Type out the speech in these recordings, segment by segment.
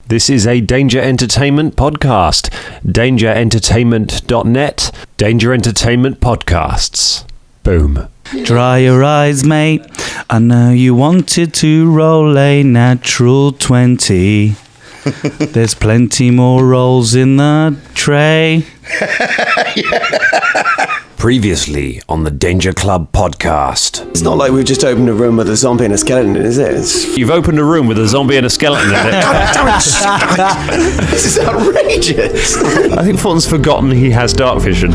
This is a Danger Entertainment podcast. DangerEntertainment.net. Danger Entertainment Podcasts. Boom. Dry your eyes, mate. I know you wanted to roll a natural 20. There's plenty more rolls in the tray. Previously on the Danger Club podcast. It's not like we've just opened a room with a zombie and a skeleton in it, is it? You've opened a room with a zombie and a skeleton in it. God damn it! This is outrageous. I think Folton's forgotten he has dark vision.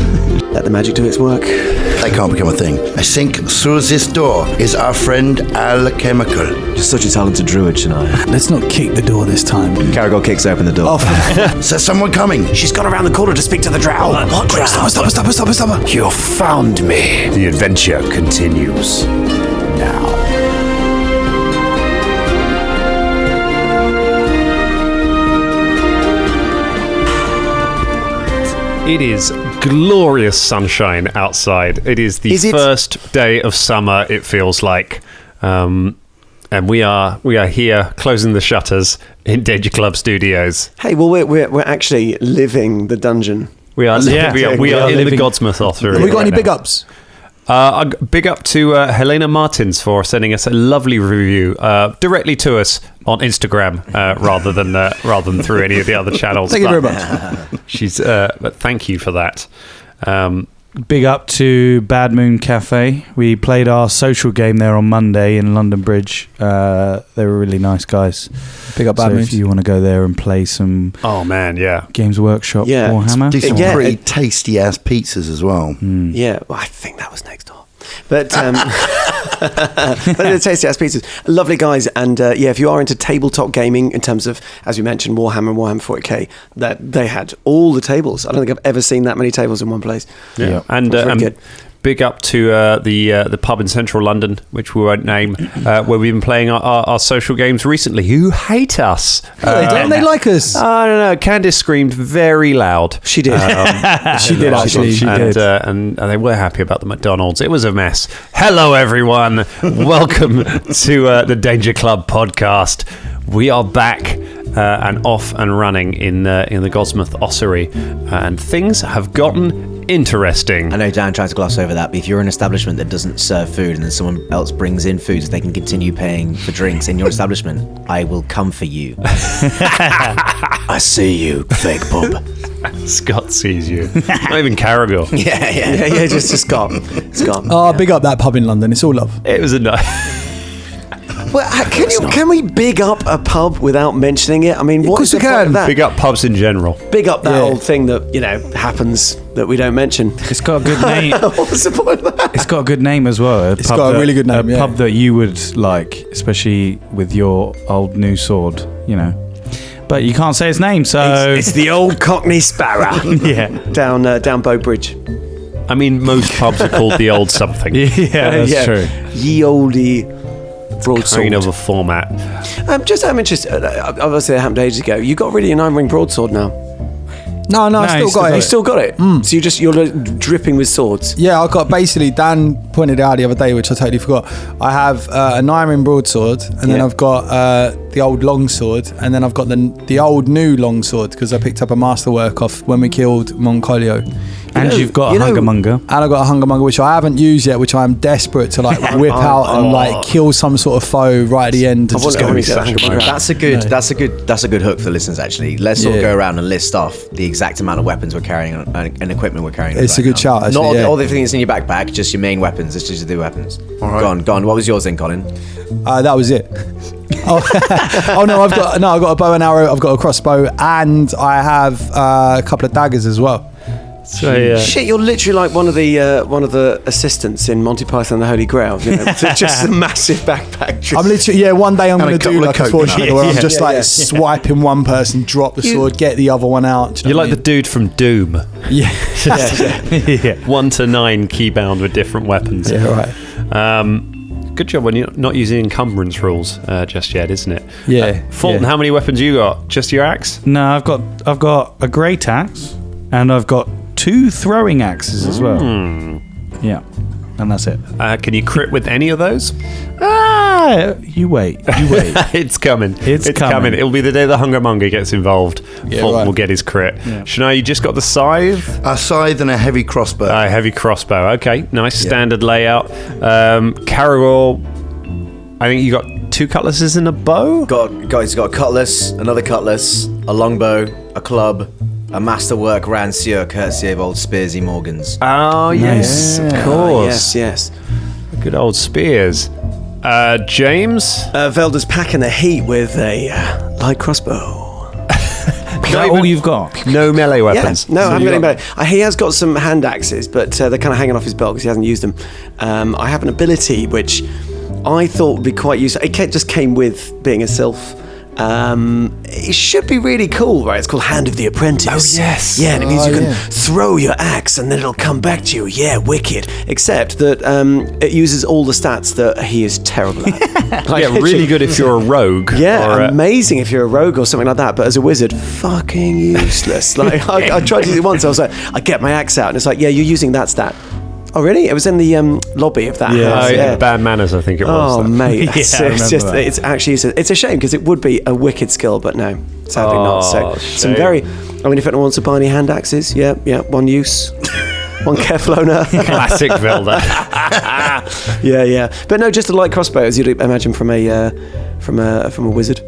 Let the magic do its work. That can't become a thing. I think through this door is our friend Alchemical. You're such a talented druid, Shania. Let's not kick the door this time. Karagor kicks open the door. Is there someone coming? She's gone around the corner to speak to the drow. What drow? Stop her. You found me. The adventure continues now. It is glorious sunshine outside. It is the first day of summer, it feels like. And we are here closing the shutters in Danger Club Studios. Hey, well, we're actually living the dungeon. We are in the Godsmouth Heresy. Have we got any big ups? Big up to Helena Martins for sending us a lovely review directly to us on Instagram rather than through any of the other channels. Thank you very much. But thank you for that. Big up to Bad Moon Cafe. We played our social game there on Monday in London Bridge. They were really nice guys. Big up Bad Moon. If you want to go there and play some Games Workshop Warhammer. Do some pretty tasty ass pizzas as well. Yeah, well, I think that was next door. But the tasty ass pizzas, lovely guys, and if you are into tabletop gaming, in terms of, as we mentioned, Warhammer and Warhammer 40k, that they had all the tables. I don't think I've ever seen that many tables in one place. Yeah, and good. Big up to the pub in central London, which we won't name, where we've been playing our social games recently. Who hate us? Don't they like us? I don't know. Candice screamed very loud. She did. She did actually. And they were happy about the McDonald's. It was a mess. Hello, everyone. Welcome to the Danger Club podcast. We are back and off and running in the Godsmouth Heresy, and things have gotten interesting. I know Dan tried to gloss over that, but if you're an establishment that doesn't serve food and then someone else brings in food so they can continue paying for drinks in your establishment, I will come for you. I see you, fake pub. Scott sees you. Not even Karagor. Yeah, just Scott. Oh, big up that pub in London. It's all love. It was a nice... Well, can we big up a pub without mentioning it? I mean, what is the point of that? Big up pubs in general. Big up that old thing that, happens that we don't mention. It's got a good name. What's the point of that? It's got a good name as well. It's got a really good name, A pub that you would like, especially with your old new sword, But you can't say its name, so... It's the old Cockney Sparrow. Yeah. Down Bow Bridge. I mean, most pubs are called the old something. Yeah, that's true. Ye olde broadsword. Kind of a format. Just I'm interested. Obviously, that happened ages ago. You got rid of your 9-ring broadsword now. No, I still got it. You still got it? So you're dripping with swords? Yeah, I got basically, Dan pointed out the other day, which I totally forgot. I have a 9-ring broadsword, and then I've got the old longsword, and then I've got the old new longsword, because I picked up a masterwork off when we killed Moncolio. And you've got a Hungermonger. And I've got a Hungermonger, which I haven't used yet, which I'm desperate to whip out and kill some sort of foe right at the end. That's a good hook for the listeners, actually. Let's sort of go around and list off the exact amount of weapons we're carrying and equipment we're carrying. It's a good shout, actually. Not all the things in your backpack, just your main weapons. Let's just do weapons. All right. Go on. What was yours then, Colin? That was it. I've got a bow and arrow, I've got a crossbow, and I have a couple of daggers as well. So, shit, you're literally like one of the assistants in Monty Python and the Holy Grail. Just a massive backpack. I'm literally one day I'm going to do like a fortune where I'm just swiping one person, drop the sword, get the other one out. You're like the dude from Doom. Yeah. 1 to 9 keybound with different weapons. Yeah, right. Good job when you're not using encumbrance rules just yet, isn't it? Yeah. Fulton, how many weapons you got? Just your axe? No, I've got a great axe, and I've got 2 throwing axes as well. Yeah. and that's it. Can you crit with any of those? You wait. It's coming. It's coming. It'll be the day the Hungermonger gets involved. Yeah, Fulton right. will get his crit. Yeah. Shania, you just got the scythe? A scythe and a heavy crossbow. Heavy crossbow. Okay, nice standard layout. Karagor, I think you got 2 cutlasses and a bow? He's got a cutlass, another cutlass, a longbow, a club, a masterwork rancier courtesy of old Spearsy Morgans. Oh, yes, of course. Yes. Good old spears. James? Velda's packing the heat with a light crossbow. Is that all you've got? No melee weapons. Yeah, no, I haven't got any better. He has got some hand axes, but they're kind of hanging off his belt because he hasn't used them. I have an ability which I thought would be quite useful. It just came with being a sylph. It should be really cool, right? It's called Hand of the Apprentice. Oh, yes. Yeah, and it means you can yeah. throw your axe and then it'll come back to you. Yeah, wicked. Except that it uses all the stats that he is terrible at. Like, Yeah, really good if you're a rogue. Yeah, or amazing if you're a rogue or something like that. But as a wizard, fucking useless. Like I tried to do it once. I was like, I get my axe out, and it's like, yeah, you're using that stat. Oh, really? It was in the lobby of that house. yeah, Bad Manners, I think it was. Oh, mate. Yeah, it's, I remember it's just, that. it's actually, it's a shame because it would be a wicked skill, but no, sadly not. So, some shame. very, I mean, if anyone wants to buy any hand axes, yeah, one use. One Kefloner. Classic Velda. Yeah. But no, just a light crossbow, as you'd imagine from a wizard.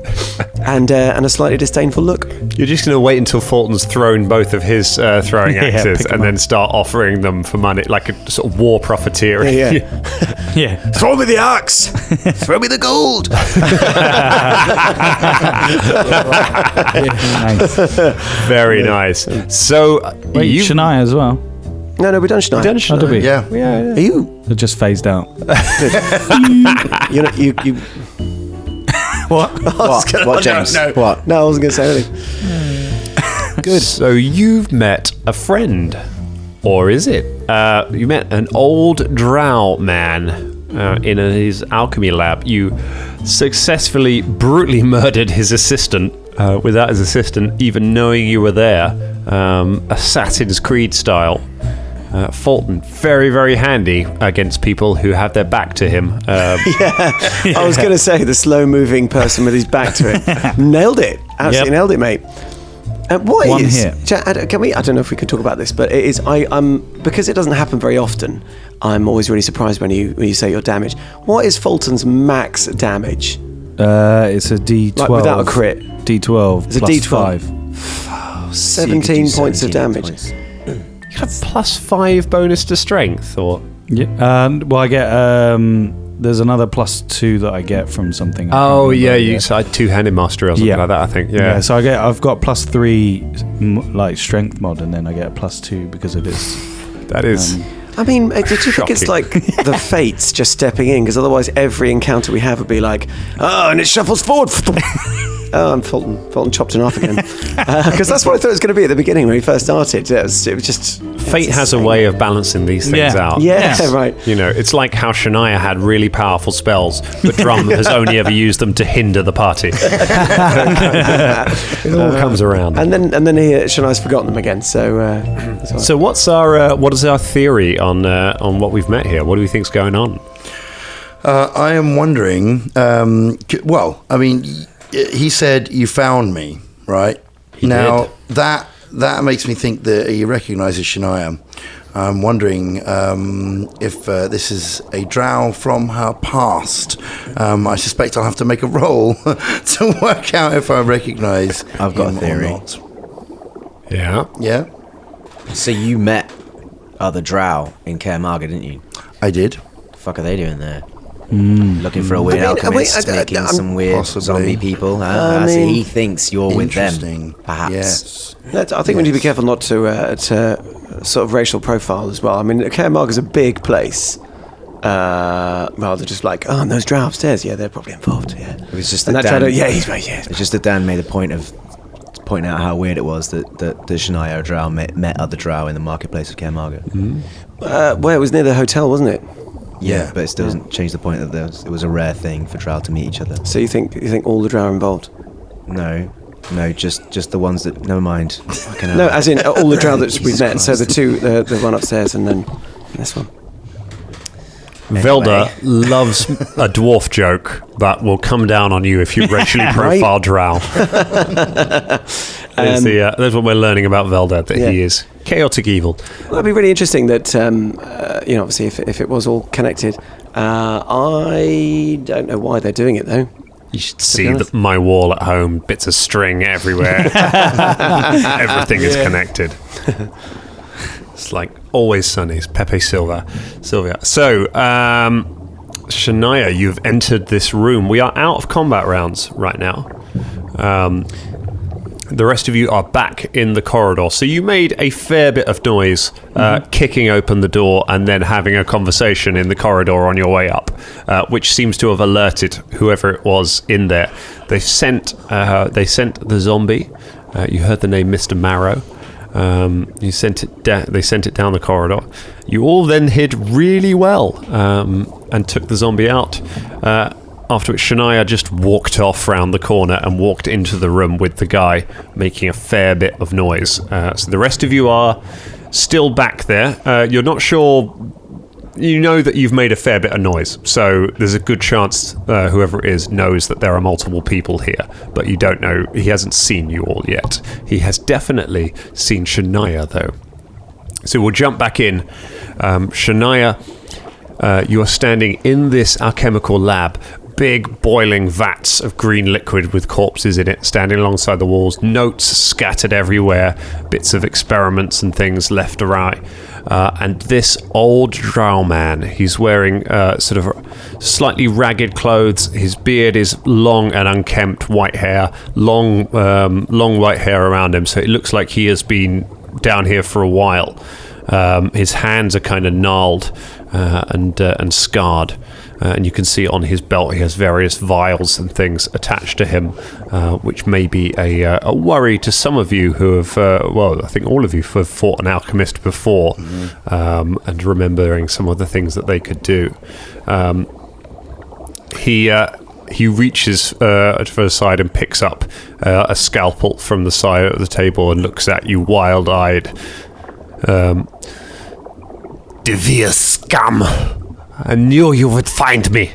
And a slightly disdainful look. You're just going to wait until Fulton's thrown both of his throwing Yeah, axes pick 'em and then up. start offering them for money, like a sort of war profiteering. Yeah. Yeah. Throw me the axe! Throw me the gold! Nice. Very nice. So, Wait, you Shania as well. No, we've done Shania. Oh, did we? Yeah. Are you? They're just phased out. You know, you. What? What, James? What? No, I wasn't going to say anything. Good. So you've met a friend, or is it? You met an old drow man in his alchemy lab. You successfully, brutally murdered his assistant without his assistant even knowing you were there. Assassin's Creed style. Folton, very, very handy against people who have their back to him. I was going to say the slow-moving person with his back to it. Nailed it. Absolutely nailed it, mate. What One is? hit. Can we? I don't know if we can talk about this, but it is. Because it doesn't happen very often. I'm always really surprised when you say your damage. What is Fulton's max damage? It's a D12. Like without a crit. D12. It's a plus D12. 5. 17 points of 17 damage. points. You have +5 bonus to strength, or Yeah. Well, I get. There's another +2 that I get from something. I can't oh remember, yeah, you said two-handed mastery or something like that. I think yeah. So I've got +3 like strength mod, and then I get a +2 because of this. That is. I mean, do you think it's Shocking. like the fates just stepping in? Because otherwise, every encounter we have would be like, oh, and it shuffles forward. Oh, I'm Fulton. Fulton chopped it off again. Because that's what I thought it was going to be at the beginning when we first started. It was just... Fate has a way of balancing these things Yeah. out. Yeah, Yes. right. You know, it's like how Shania had really powerful spells, but Drum has only ever used them to hinder the party. It all comes around. And then Shania's forgotten them again. So, that's all right. So what is our theory on what we've met here? What do we think's going on? I am wondering. Well, I mean, he said you found me, right? He now did. that makes me think that he recognises Shania. I'm wondering if this is a drow from her past. I suspect I'll have to make a roll to work out if I recognise. I've got a him or theory. not. Yeah. Yeah, So you met other drow in Karagor, didn't you? I did. The fuck are they doing there? Looking for a weird alchemist, making some weird Possibly. zombie people. I So mean, he thinks you're with them, Interesting. perhaps. Yes. I think we need to be careful not to sort of racial profile as well. I mean, Karagor is a big place. Rather just like, oh, and those drow upstairs, yeah, they're probably involved, yeah. It was just And that that Dan, drow, yeah, he's right, yeah. it's just that Dan made a point of pointing out how weird it was that Shania drow met other drow in the marketplace of Karagor. Well, it was near the hotel, wasn't it? Yeah, but it still doesn't change the point that it was a rare thing for drow to meet each other. So you think all the drow are involved? No, just the ones that. Never mind. Fucking hell. No, as in all the drow that we've Jesus met. So Christ. the one upstairs and then this one. Velda loves a dwarf joke that will come down on you if you racially profile Drow. That's what we're learning about Velda, that he is chaotic evil. Well, that'd be really interesting that, obviously if it was all connected. I don't know why they're doing it, though. You should see my wall at home, bits of string everywhere. Everything is connected. It's like Always Sunny's Pepe Sylvia. So, Shania, you've entered this room. We are out of combat rounds right now. The rest of you are back in the corridor. So you made a fair bit of noise kicking open the door and then having a conversation in the corridor on your way up, which seems to have alerted whoever it was in there. They sent the zombie. You heard the name Mr. Marrow. They sent it down the corridor. You all then hid really well and took the zombie out. After which Shania just walked off round the corner and walked into the room with the guy, making a fair bit of noise. So the rest of you are still back there. You're not sure. You know that you've made a fair bit of noise, so there's a good chance whoever it is knows that there are multiple people here, but you don't know. He hasn't seen you all yet. He has definitely seen Shania, though. So we'll jump back in. Shania, you are standing in this alchemical lab. Big boiling vats of green liquid with corpses in it standing alongside the walls, notes scattered everywhere, bits of experiments and things left awry. And this old drow man, he's wearing sort of slightly ragged clothes. His beard is long and unkempt, white hair, long white hair around him, so it looks like he has been down here for a while. His hands are kind of gnarled and scarred. And you can see on his belt he has various vials and things attached to him, which may be a worry to some of you who have, I think all of you have fought an alchemist before, and remembering some of the things that they could do. He reaches to the side and picks up a scalpel from the side of the table and looks at you wild-eyed. Devere scum! I knew you would find me.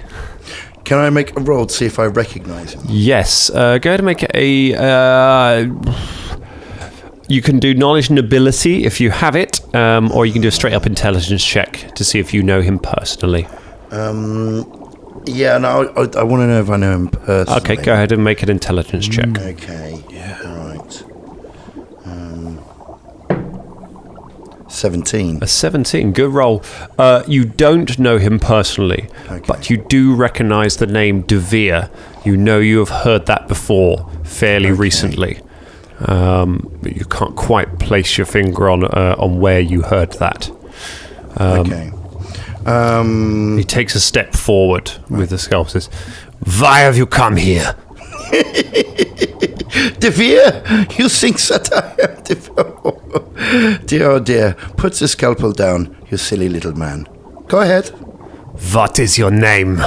Can I make a roll to see if I recognize him? Yes. Go ahead and make a... you can do knowledge and ability if you have it, or you can do a straight-up intelligence check to see if you know him personally. I want to know if I know him personally. Okay, go ahead and make an intelligence check. Okay, right. 17. A 17, good roll. You don't know him personally, but you do recognise the name Devere. You know you have heard that before fairly recently, but you can't quite place your finger on where you heard that. He takes a step forward with the skull. Says, "Why have you come here?" Devere, you think that I am Devere? Dear, oh dear. Put the scalpel down, you silly little man. Go ahead. What is your name?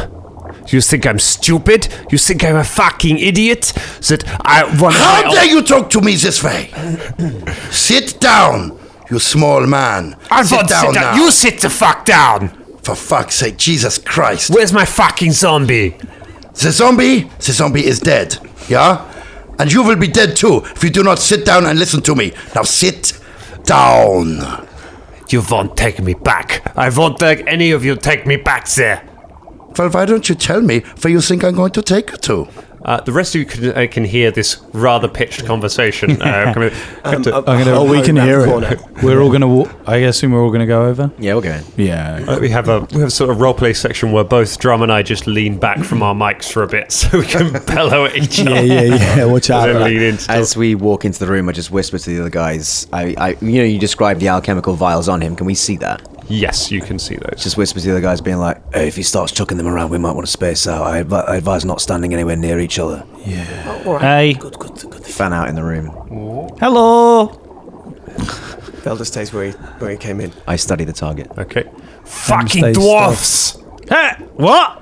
You think I'm stupid? You think I'm a fucking idiot? That I want. How dare you talk to me this way? Sit down, you small man. Sit down now. You sit the fuck down. For fuck's sake, Jesus Christ. Where's my fucking zombie? The zombie is dead, yeah? And you will be dead too if you do not sit down and listen to me. Now sit down. You won't take me back. I won't let any of you take me back there. Well, why don't you tell me where you think I'm going to take you to? The rest of you can hear this rather pitched conversation. We can hear it. We're all gonna. I assume we're all gonna go over. Yeah, we're going. Yeah. We have a sort of roleplay section where both Drum and I just lean back from our mics for a bit so we can bellow at each other. Yeah. Watch out. As we walk into the room, I just whisper to the other guys. You described the alchemical vials on him. Can we see that? Yes, you can see those. Just whisper to the other guys, being like, "Hey, if he starts chucking them around, we might want to space out. I advise not standing anywhere near each other." Yeah. All right. Hey. Good. Fan out in the room. Hello. Velda stays where he came in. I study the target. Okay. Fucking dwarfs! Hey, what?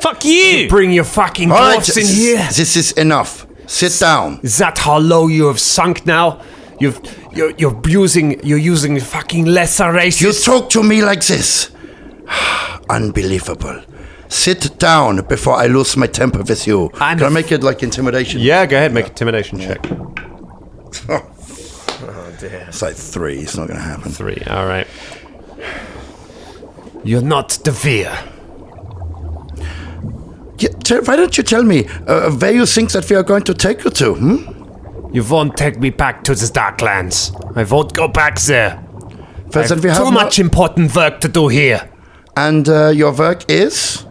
Fuck you! Bring your fucking dwarfs in here. This is enough. Sit down. Is that how low you have sunk now? You're using fucking lesser races. You talk to me like this. Unbelievable. Sit down before I lose my temper with you. Can I make it like intimidation? Yeah, go ahead, make intimidation check. Oh dear. It's like 3. It's not going to happen. 3, all right. You're not De Vere. Yeah, why don't you tell me where you think that we are going to take you to? You won't take me back to the Darklands. I won't go back there. I have too much important work to do here. And your work is?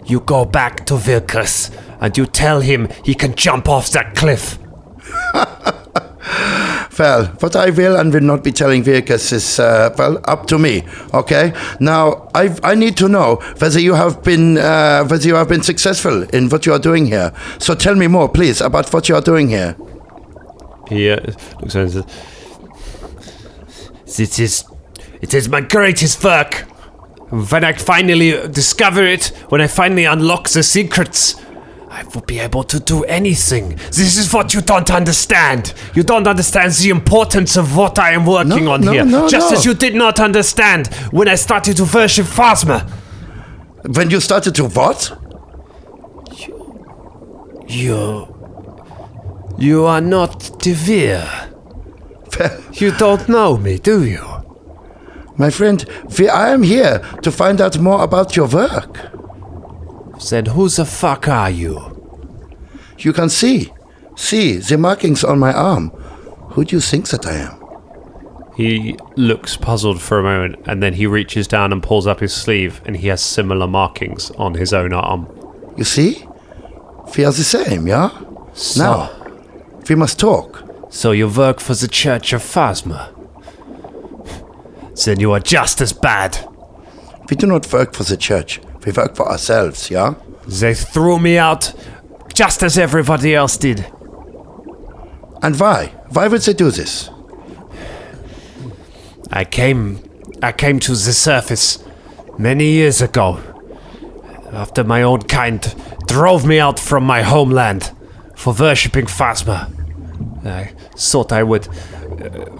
You go back to Vilkas, and you tell him he can jump off that cliff. Well, what I will and will not be telling Vilkas is, up to me, okay? Now, I need to know whether you have been successful in what you are doing here. So tell me more, please, about what you are doing here. He looks at it and says, It is my greatest work. When I finally discover it, when I finally unlock the secrets, I will be able to do anything. This is what you don't understand. You don't understand the importance of what I am working on here. Just as you did not understand when I started to worship Phasma. When you started to what? You are not De Vere. You don't know me, do you? My friend, I am here to find out more about your work. Then who the fuck are you? You can see the markings on my arm. Who do you think that I am? He looks puzzled for a moment, and then he reaches down and pulls up his sleeve, and he has similar markings on his own arm. You see? We are the same, yeah? Now, we must talk. So you work for the Church of Phasma? Then you are just as bad. We do not work for the church. We work for ourselves, yeah? They threw me out, just as everybody else did. And why? Why would they do this? I came to the surface many years ago, after my own kind drove me out from my homeland for worshipping Phasma. I thought I would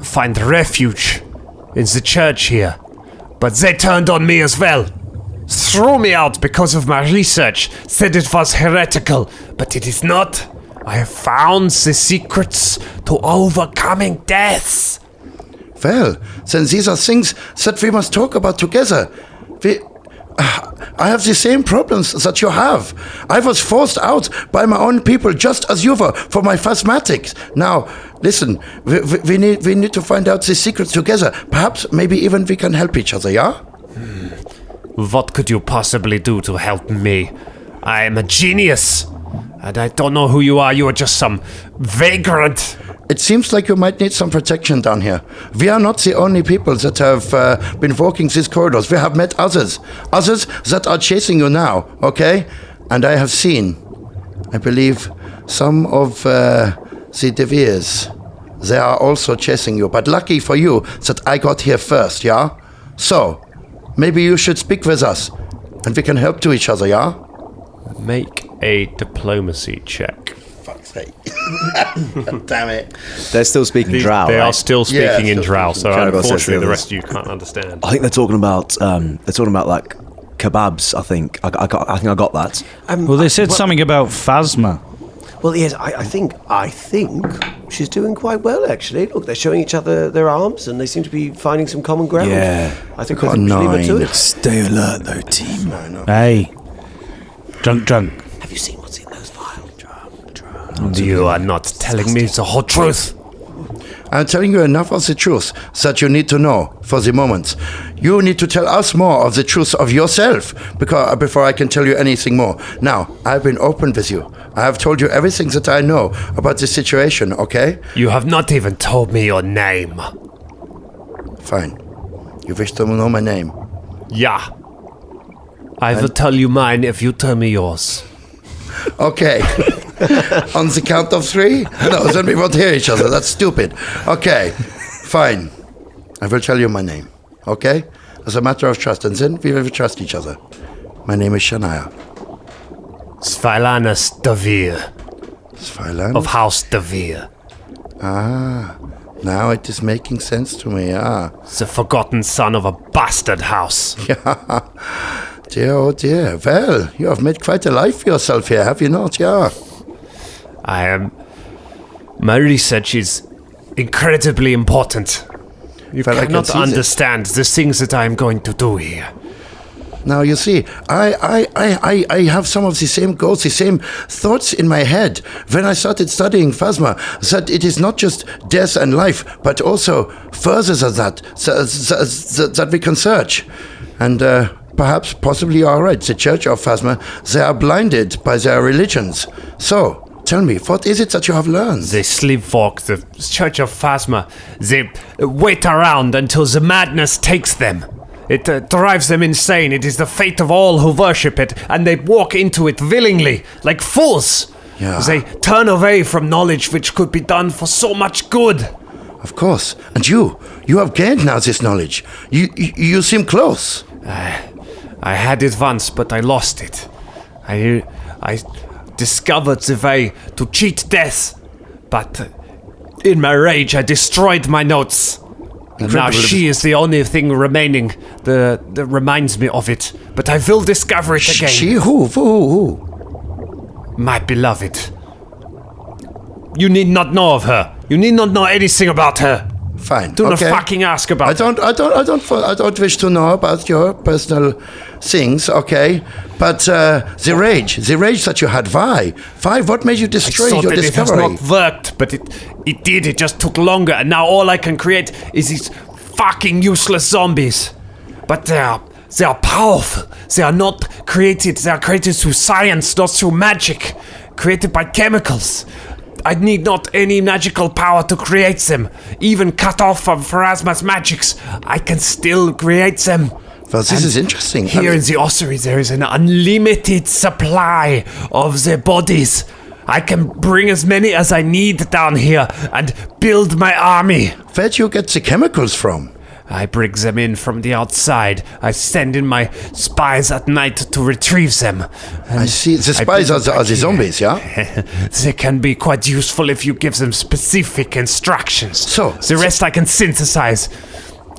find refuge in the church here, but they turned on me as well. Threw me out because of my research, said it was heretical, but it is not. I have found the secrets to overcoming death. Well, then these are things that we must talk about together. I have the same problems that you have. I was forced out by my own people just as you were for my phasmatics. Now, listen, we need to find out the secrets together. Perhaps, maybe even we can help each other, yeah? What could you possibly do to help me? I am a genius, and I don't know who you are. You are just some vagrant. It seems like you might need some protection down here. We are not the only people that have been walking these corridors. We have met others that are chasing you now, okay? And I have seen, I believe, some of the De Veres. They are also chasing you, but lucky for you that I got here first, yeah? So, maybe you should speak with us, and we can help to each other, yeah? Make a diplomacy check. Fuck's sake. Damn it. They're still speaking Drow, They right? are still speaking in still Drow, so Karagor says unfortunately the the others. rest of you can't understand. I think they're talking about like kebabs. I think I got that. Well, they said something about Phasma. Well, yes, I think she's doing quite well, actually. Look, they're showing each other their arms, and they seem to be finding some common ground. Yeah. I think we should leave her to it. Stay alert, though, team. Hey. Drunk. Have you seen what's in those vials? Drunk. You are not telling me the whole truth. I'm telling you enough of the truth that you need to know for the moment. You need to tell us more of the truth of yourself before I can tell you anything more. Now, I've been open with you. I have told you everything that I know about the situation, okay? You have not even told me your name. Fine. You wish to know my name? Yeah. I will tell you mine if you tell me yours. Okay. On the count of 3? No, then we won't hear each other. That's stupid. Okay. Fine. I will tell you my name. Okay? As a matter of trust. And then we will trust each other. My name is Shania. Svilanus De Vere, Svilan? of House De Vere. Ah. Now it is making sense to me, The forgotten son of a bastard house. Dear, oh dear. Well, you have made quite a life for yourself here, have you not? Yeah. My research is incredibly important. You Well, I can cannot see that. understand the things that I am going to do here. Now, you see, I have some of the same goals, the same thoughts in my head when I started studying Phasma, that it is not just death and life, but also further than that, that we can search. And perhaps, possibly you are right, the Church of Phasma, they are blinded by their religions. So, tell me, what is it that you have learned? They sleepwalk, the Church of Phasma. They wait around until the madness takes them. It drives them insane. It is the fate of all who worship it, and they walk into it willingly, like fools. Yeah. They turn away from knowledge which could be done for so much good. Of course. And you have gained now this knowledge. You seem close. I had it once, but I lost it. I discovered the way to cheat death, but in my rage I destroyed my notes. And now she is the only thing remaining that reminds me of it. But I will discover it again. She? Who? My beloved. You need not know of her. You need not know anything about her. Fine. Do not okay. fucking ask about I don't wish to know about your personal things, okay? But the rage that you had, why? What made you destroy I thought your that discovery? it has not worked, but it did. It just took longer, and now all I can create is these fucking useless zombies. But they are powerful. They are not created. They are created through science, not through magic. Created by chemicals. I need not any magical power to create them. Even cut off from Pharasma's magics, I can still create them. Well, this is interesting. Here in the ossuary, there is an unlimited supply of the bodies. I can bring as many as I need down here and build my army. Where do you get the chemicals from? I bring them in from the outside. I send in my spies at night to retrieve them. I see. The spies are the zombies, yeah? They can be quite useful if you give them specific instructions. The rest I can synthesize.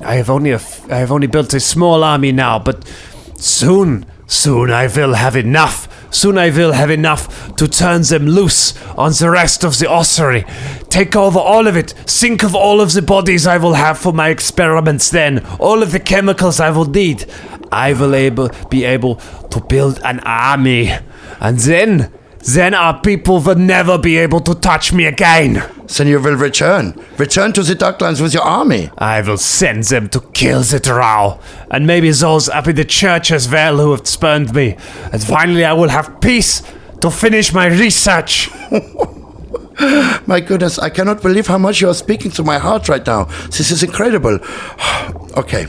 I have only built a small army now, but soon I will have enough. Soon I will have enough to turn them loose on the rest of the ossuary. Take over all of it. Think of all of the bodies I will have for my experiments then. All of the chemicals I will need. I will be able to build an army. And then our people will never be able to touch me again. Then you will return to the Darklands with your army. I will send them to kill the Drow, and maybe those up in the church as well who have spurned me. And finally I will have peace to finish my research. My goodness, I cannot believe how much you are speaking to my heart right now. This is incredible. Okay.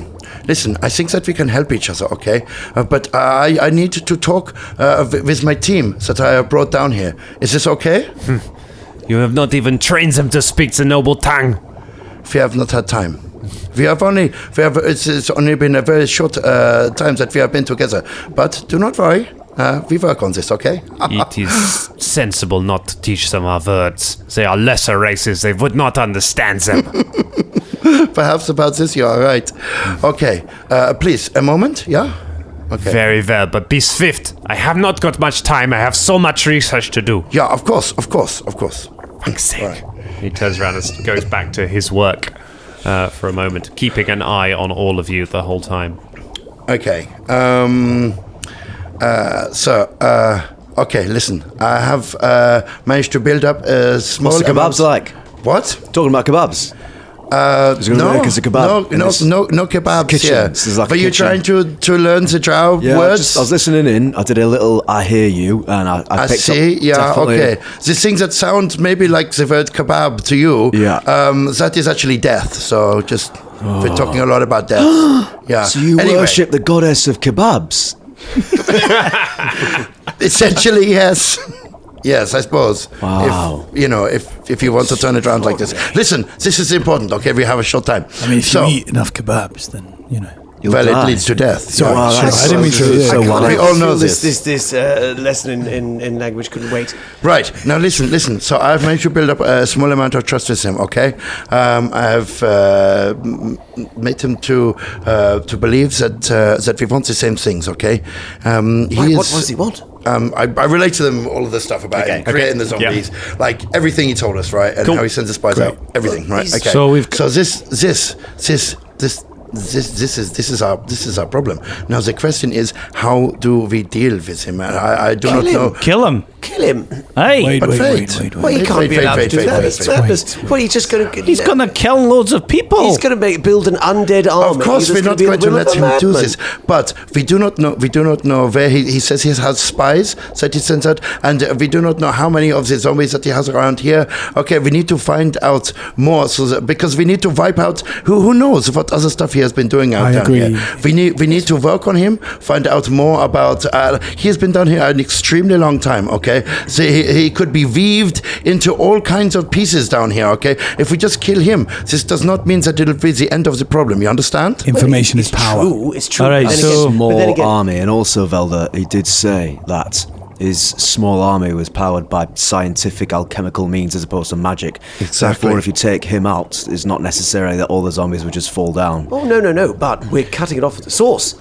Listen, I think that we can help each other, okay? But I need to talk with my team that I have brought down here. Is this okay? You have not even trained them to speak the noble tongue. We have not had time. It's only been a very short time that we have been together. But do not worry. We work on this, okay? It is sensible not to teach them our words. They are lesser races. They would not understand them. Perhaps about this you are right. Okay, please, a moment, yeah? Okay. Very well, but be swift. I have not got much time. I have so much research to do. Yeah, of course. Fuck's sake. He turns around and goes back to his work for a moment, keeping an eye on all of you the whole time. Okay. Okay, listen. I have managed to build up a small... What's the kebabs like? What? Talking about kebabs. No kebabs kitchen. here. Like Were you trying to learn the Drow words? I was listening in. I did a little I hear you, and I picked see. up. Yeah, definitely. okay. The thing that sounds maybe like the word kebab to you, that is actually death. So just we're talking a lot about death. Yeah. So you worship the goddess of kebabs? Essentially, yes. Yes, I suppose. Wow. If you want to turn it around like this. Listen, this is important, okay? We have a short time. I mean, if you eat enough kebabs, then, well, it leads to death. Sorry, Wow, I that's didn't mean to. so- Yeah. so wild. We all know this. This lesson in language couldn't wait. Right, now listen. So I've managed to build up a small amount of trust with him, okay? I've made him to believe that we want the same things, okay? What does he want? I relate to them all of the stuff about him, creating the zombies, like everything he told us, right? And how he sends the spies out, everything, right? Okay. So we've this is our problem. Now the question is, how do we deal with him? I do not know. Kill him. Kill him. Hey, Wait. Well, he can't be allowed to do that. It's madness. Well, he's just going to. he's gonna kill loads of people. He's going to build an undead army. Of course, we're not going to let him do this. But we do not know where he says he has spies that he sends out, and we do not know how many of the zombies that he has around here. Okay, we need to find out more, because we need to wipe out who knows what other stuff he has been doing out down here. We need to work on him, find out more about. He has been down here an extremely long time. Okay, so he could be weaved into all kinds of pieces down here. Okay, if we just kill him, this does not mean that it'll be the end of the problem. You understand? Information is power. It's true. All right, so Small army, and also Velda, he did say that his small army was powered by scientific alchemical means as opposed to magic. Exactly. Therefore, if you take him out, it's not necessarily that all the zombies would just fall down. Oh no! But we're cutting it off at the source.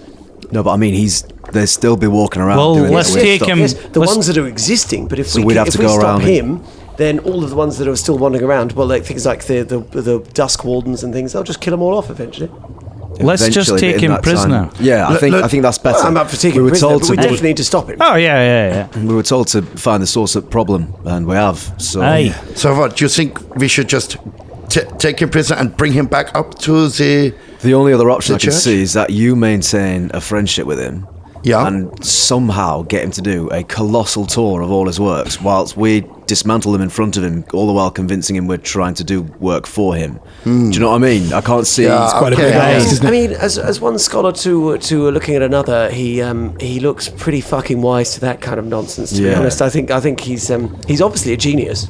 No, but I mean, they'll still be walking around. Well, doing let's that weird take stuff. him. Yes, the ones that are existing. But if So we we'd have to go stop around him, then all of the ones that are still wandering around, well, like things like the Dusk Wardens and things, they'll just kill them all off eventually. let's just Eventually, take but in him that prisoner. time- yeah, I think that's better. I'm up for taking we him were prisoner, told but to we definitely need to stop him. Oh yeah. we were told to find the source of the problem, and we have. So Hey, So what? Do you think we should just take him prisoner and bring him back up to the? the only other option The I can church? see is that you maintain a friendship with him. Yeah. And somehow get him to do a colossal tour of all his works, whilst we dismantle them in front of him, all the while convincing him we're trying to do work for him. Do you know what I mean? I can't see. Yeah, It's quite a okay. big ask, isn't I it? mean, as one scholar to looking at another, he looks pretty fucking wise to that kind of nonsense. To be Yeah. honest, I think he's obviously a genius.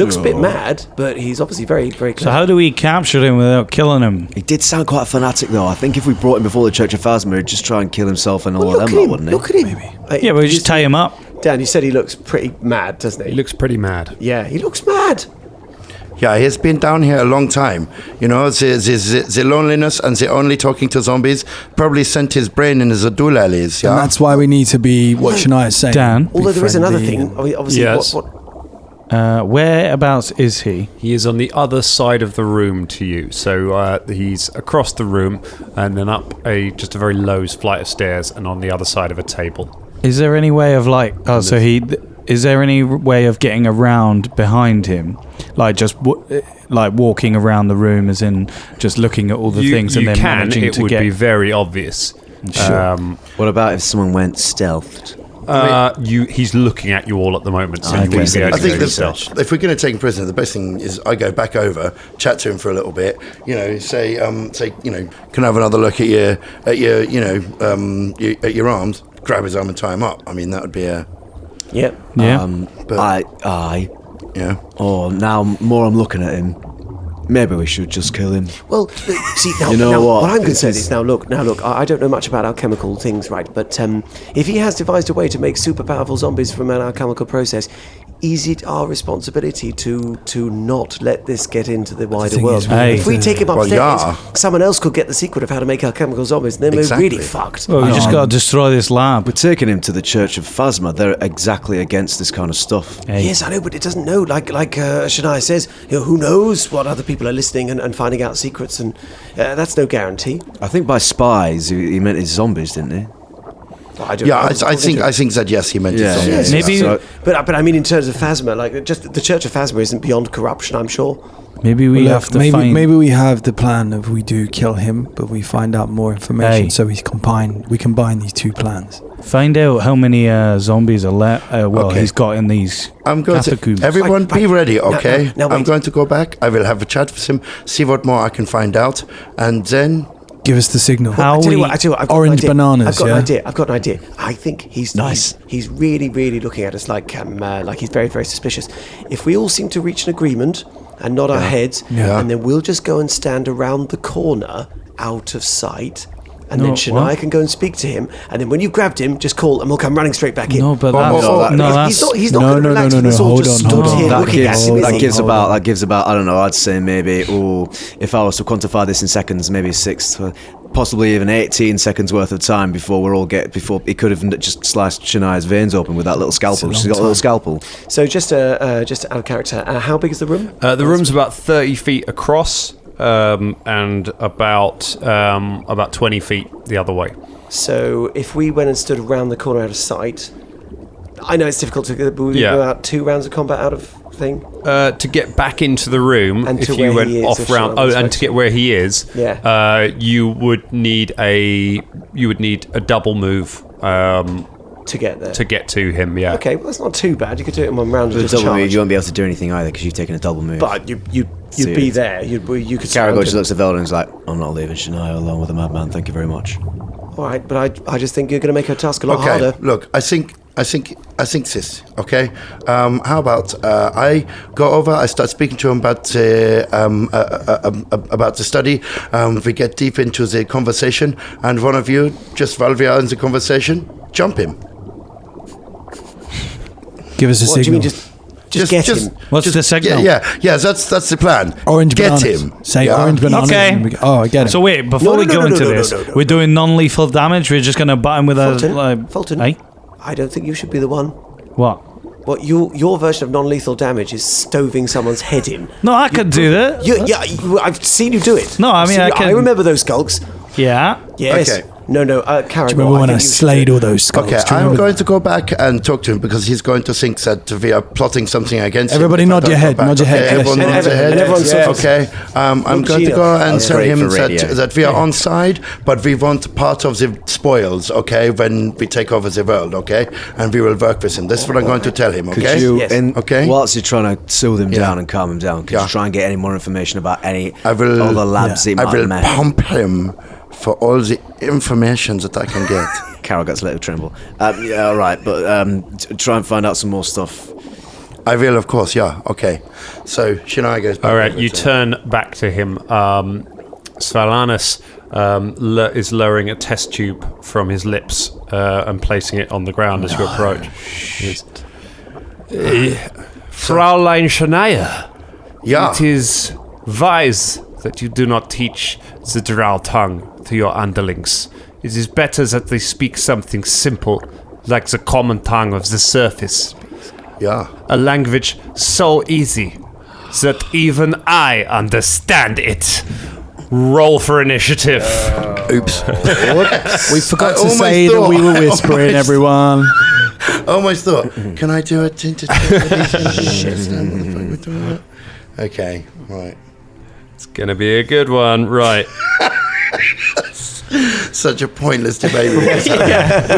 Looks a bit mad, but he's obviously very very clever. so how do we capture him without killing him? He did sound quite fanatic, though. I think if we brought him before the Church of Phasma, he'd just try and kill himself and all Well, of them, lot, wouldn't he? Look at him. Yeah, but we just tie him up. Dan, you said he looks pretty mad, doesn't he? He looks pretty mad. Yeah, he looks mad. Yeah, he's been down here a long time. You know, the loneliness and the only talking to zombies probably sent his brain in his Adul alleys. And Yeah. that's why we need to be what Shania is saying. Dan? Be Although there is another friendly thing. Obviously, Yes. Whereabouts is he? He is on the other side of the room to you. So he's across the room and then up just a very low flight of stairs and on the other side of a table. Is there any way of is there any way of getting around behind him, like just like walking around the room, as in just looking at all the things and then managing it to would get? be very obvious. What about if someone went stealthed? He's looking at you all at the moment, so I you wouldn't be able I to think go yourself. if we're going to take him prisoner, the best thing is I go back over, chat to him for a little bit. You know, say, you know, can I have another look at your arms? Grab his arm and tie him up. I mean, that would be a Yeah. Yeah. But- yeah. Oh, now more I'm looking at him. Maybe we should just kill him. Well, see, now, You know now, what? I'm concerned is now look, I don't know much about alchemical things, right? But if he has devised a way to make super powerful zombies from an alchemical process, is it our responsibility to not let this get into the wider thing world? is, If we take him Well, upstairs, yeah. someone else could get the secret of how to make alchemical zombies, and then Exactly. we're really fucked. Well, we just got to destroy this lab. We're taking him to the Church of Phasma. They're exactly against this kind of stuff. Hey. Yes, I know, but it doesn't know. Like Shania says, you know, who knows what other people are listening and finding out secrets, and that's no guarantee. I think by spies, he meant his zombies, didn't he? I don't Yeah, know. I think that yes, he meant Yeah, it. yeah, Maybe- So, But I mean, in terms of Phasma, like just the Church of Phasma isn't beyond corruption, I'm sure. Maybe we Well, have to maybe, find. maybe we have the plan of we do kill him, but we find out more information, Hey. so we combine these two plans. Find out how many zombies are left. Okay. He's got in these I'm going catacombs. to everyone be Right. ready, okay? Now I'm wait. going to go back. I will have a chat with him, see what more I can find out, and then Give us the signal. How I tell you we- what, I've got Orange an idea. bananas, I've got yeah? an idea. I've got an idea. I think he's Nice. He's really, really looking at us like he's very, very suspicious. If we all seem to reach an agreement and nod our heads, Yeah. and then we'll just go and stand around the corner, out of sight, And then Shania can go and speak to him. And then when you've grabbed him, just call and we'll come running straight back in. No, but he's not going to relax with us all just stood here looking at him. That gives about, I don't know, I'd say maybe, if I was to quantify this in seconds, maybe 6 to possibly even 18 seconds worth of time before he could have just sliced Shania's veins open with that little scalpel. She's got a little scalpel. So just out of character, how big is the room? The room's about 30 feet across. And about 20 feet the other way. So if we went and stood around the corner out of sight, I know it's difficult to go out 2 rounds of combat out of thing. To get back into the room, and if you went off round, and to get where he is, you would need a double move. To get there. To get to him, yeah. Okay, well that's not too bad. You could do it in 1 round and just double charge. move, you won't be able to do anything either because you've taken a double move. But you'd be there. You could. Karagor just looks at Velda and is like, "I'm not leaving Shania alone with a madman. Thank you very much." All right, but I just think you're going to make her task a lot harder. Look, I think this. Okay, how about I go over? I start speaking to him about the study. We get deep into the conversation, and one of you just while we are in the conversation, jump him. Give us a signal. What do you mean? Just get him. What's the signal? Yeah, that's the plan. Orange get bananas. him. Say orange bananas. Okay. I get it. So wait, before we go into this, we're doing non-lethal damage. We're just going to butt him with Fulton, Hey? I don't think you should be the one. What? What your version of non-lethal damage is stoving someone's head in. No, I could do that. I've seen you do it. No, I mean, I remember those skulks. Yeah. Yes. Okay. No, Karagor. Do you remember when I slayed all those skulls? Okay, I'm going to go back and talk to him because he's going to think that we are plotting something against Everybody him. nod your head. Nod your head. Everyone nods their head. Okay, I'm going to go and tell him that we are on side, but we want part of the spoils, okay, when we take over the world, okay? And we will work with him. That's what I'm going to tell him, okay? Could you, okay? Whilst you're trying to soothe him down and calm him down, could you try and get any more information about all the labs he might have met? I will pump him for all the information that I can get. Carol gets a little tremble. Yeah, all right, but try and find out some more stuff. I will, of course, yeah, okay. So Shania goes back. All right, you turn back to him. Svalanis is lowering a test tube from his lips and placing it on the ground as you approach. Fraulein Shania, it is wise that you do not teach the drow tongue to your underlings. It is better that they speak something simple, like the common tongue of the surface. Yeah. A language so easy that even I understand it. Roll for initiative. Oops. We forgot to say that we were whispering, everyone. I almost thought, can I do it? Okay, right. It's gonna be a good one, right? Such a pointless debate. We're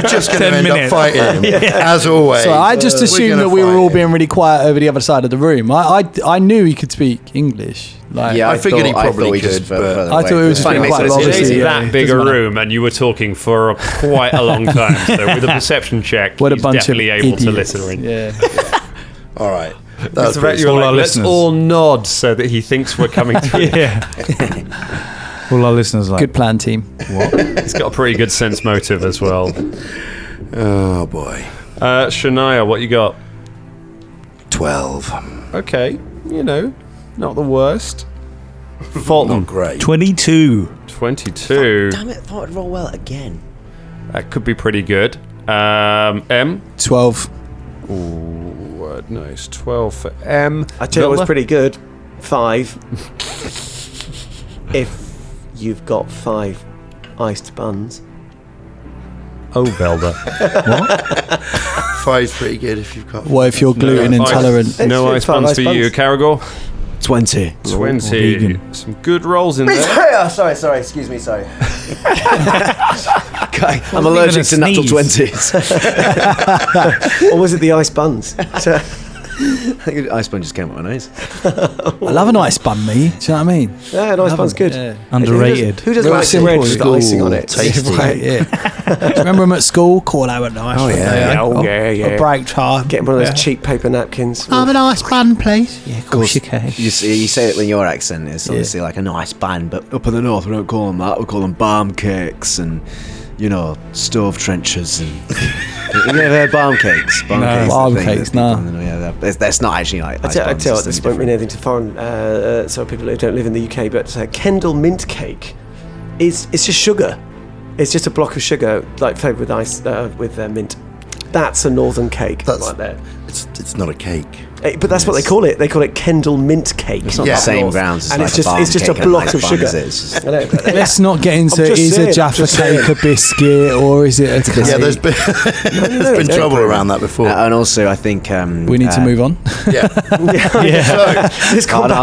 just going to end up fighting, as always. So I just assumed that we were all being really quiet over the other side of the room. I knew he could speak English. I figured he probably could, but I thought it was just quite obviously that big a room, and you were talking for quite a long time. So with a perception check, what a he's bunch definitely of able idiots. to listen. Yeah. All right. That's let's all nod so that he thinks we're coming to him. All our listeners like, good plan, team. What? He's got a pretty good sense motive as well. Oh boy. Shania, what you got? 12. Okay, not the worst. Folton, Not great. 22. 22. Damn it, I thought I'd roll well again. That could be pretty good. M? 12. Ooh, nice. 12 for M. I tell you what's pretty good. 5. If you've got 5 iced buns. Oh, Velda. What? 5's pretty good if you've got. What if you're gluten intolerant? No ice buns for you, Karagor. 20. 20. Some good rolls in there. Sorry, excuse me, sorry. I'm allergic to natural 20s. Or was it the ice buns? I think ice bun just came out my nose. I love an ice bun, me. Do you know what I mean? Yeah, an ice bun's good. Yeah. Underrated. Who doesn't like bread with the icing on it? Tasty. Right, yeah. Do you remember them at school? Call out an ice. Oh, yeah. Yeah. A break time. Getting one of those cheap paper napkins. Have an ice bun, please. Yeah, of course you can. You say it with your accent. It's obviously like a nice bun, but up in the north we don't call them that. We call them barm cakes and, stove trenches. And you never heard barm cakes? Barm cakes, no. Yeah, that's not actually like. I tell you, this won't mean anything to foreign people who don't live in the UK, but Kendal mint cake it's just sugar. It's just a block of sugar, like flavoured with ice with mint. That's a northern cake right there. It's not a cake. But that's what they call it. They call it Kendal mint cake. It's not the same grounds. And it's just a block of sugar. Let's not get into is a Jaffa cake a biscuit or is it a cake? Yeah, there's been trouble around that before. And also, I think we need to move on. Yeah. I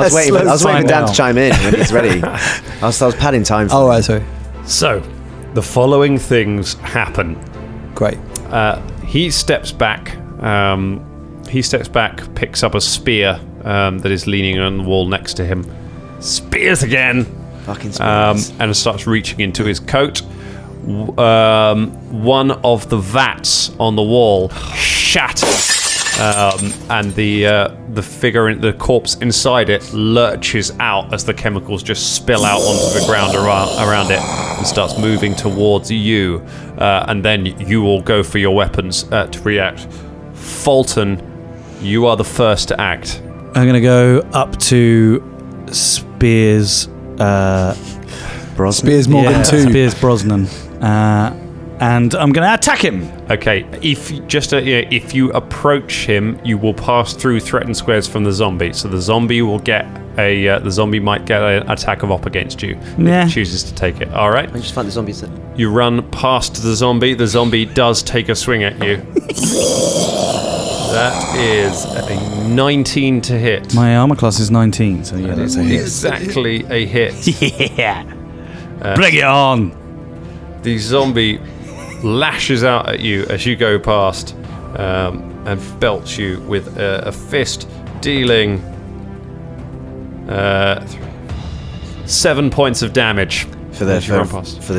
was waiting for Dan to chime in when he's ready. I was padding time for him. Oh, right, sorry. So, the following things happen. Great. He steps back. Picks up a spear that is leaning on the wall next to him. Spears again. Fucking spears. And starts reaching into his coat. One of the vats on the wall shatters. And the figure, the corpse inside it, lurches out as the chemicals just spill out onto the ground around it and starts moving towards you. And then you all go for your weapons to react. Folton, you are the first to act. I'm going to go up to Spears. Brosnan? Spears Morgan 2. Spears Brosnan. And I'm going to attack him. Okay, if you approach him, you will pass through threatened squares from the zombie. So the zombie might get an attack of op against you if he chooses to take it. All right. I just find the zombies. You run past the zombie. The zombie does take a swing at you. That is a 19 to hit. My armor class is 19, so yeah, that's a hit. Exactly a hit. Yeah. Bring it on. The zombie lashes out at you as you go past and belts you with a fist, dealing 7 points of damage. For the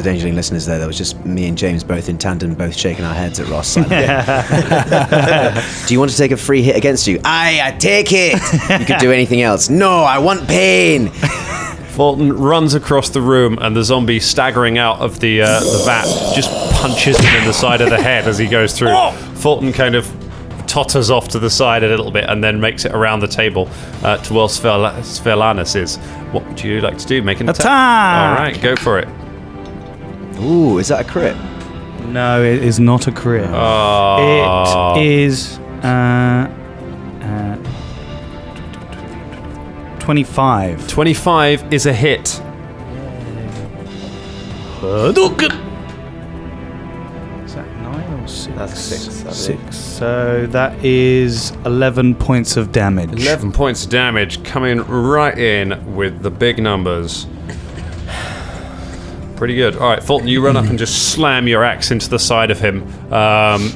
Dangerling listeners there was just me and James both in tandem, both shaking our heads at Ross. Do you want to take a free hit against you? I take it. You could do anything else. No, I want pain. Folton runs across the room, and the zombie staggering out of the vat just punches him in the side of the head as he goes through. Fulton kind of totters off to the side a little bit and then makes it around the table to where Svelanus is. What would you like to do? Make an attack. All right, go for it. Ooh, is that a crit? No, it is not a crit. It is 25. 25 is a hit. Is that 9 or 6? That's 6. 6. So that is 11 points of damage. 11 points of damage coming right in with the big numbers. Pretty good. All right, Fulton, you run up and just slam your axe into the side of him.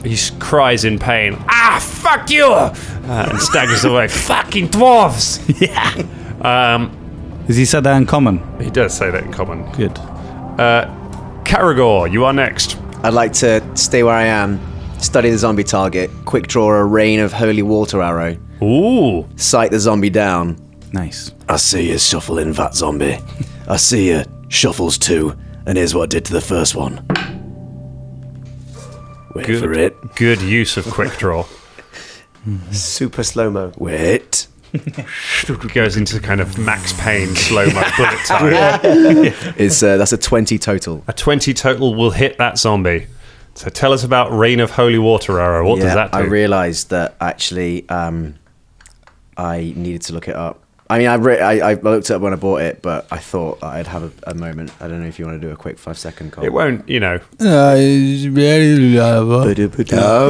He cries in pain. Ah, fuck you! And staggers away. Fucking dwarves! Yeah. Has he said that in common? He does say that in common. Good. Karagor, you are next. I'd like to stay where I am, study the zombie target, quick draw a rain of holy water arrow. Ooh. Sight the zombie down. Nice. I see you shuffling, fat zombie. I see you. Shuffles too. And here's what I did to the first one. Wait for it. Good use of quick draw. Super slow-mo. Wait. Goes into kind of Max Payne slow-mo bullet time. That's a 20 total. A 20 total will hit that zombie. So tell us about Rain of Holy Water Arrow. What does that do? I realised that actually I needed to look it up. I mean, I looked it up when I bought it, but I thought I'd have a moment. I don't know if you want to do a quick 5-second call. It won't, Oh,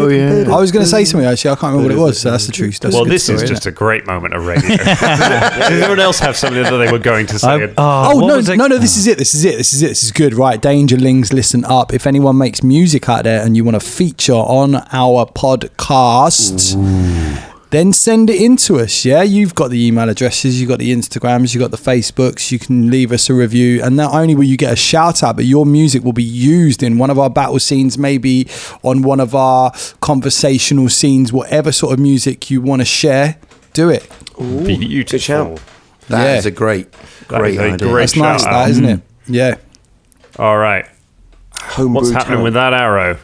yeah. I was going to say something, actually. I can't remember what it was, so that's the truth. Well, this is just a great moment of radio. Does anyone else have something that they were going to say? No, this is it. This is good. Right, Dangerlings, listen up. If anyone makes music out there and you want to feature on our podcast... then send it in to us. Yeah, you've got the email addresses, you've got the Instagrams, you've got the Facebooks. You can leave us a review, and not only will you get a shout out, but your music will be used in one of our battle scenes, maybe on one of our conversational scenes. Whatever sort of music you want to share, do it. Ooh, beautiful. good shout. That is a great idea. That's nice, that, isn't it? Yeah. All right. What's happening with that arrow?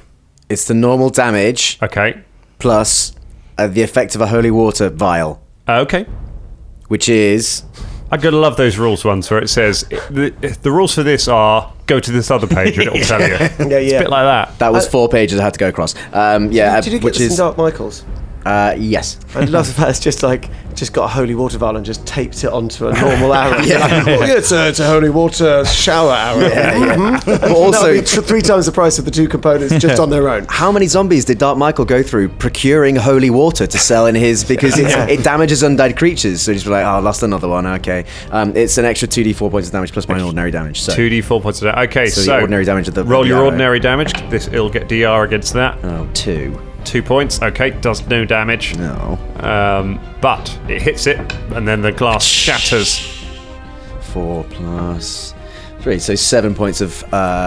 It's the normal damage Okay. plus the effect of a holy water vial, Okay. which is... I gotta love those rules ones where it says the rules for this are go to this other page and it'll tell you. Yeah, It's a bit like that. That was 4 pages I had to go across. Did you get which this is... in Dark Michael's? Yes. I love the fact it's just got a holy water vial and just taped it onto a normal arrow. It's a holy water shower arrow. But also, three times the price of the two components just on their own. how many zombies did Dark Michael go through procuring holy water to sell in his... Because it damages undead creatures. So he's like, oh, I lost another one. Okay. It's an extra 2d4 points of damage plus my ordinary damage. So 2d4 points of damage. Okay, So so the ordinary damage of the... roll the your arrow. ordinary damage. It'll get DR against that. Oh, 2. 2 points. Okay, does no damage. No. But it hits it, and then the glass shatters. 4 plus 3, so 7 points of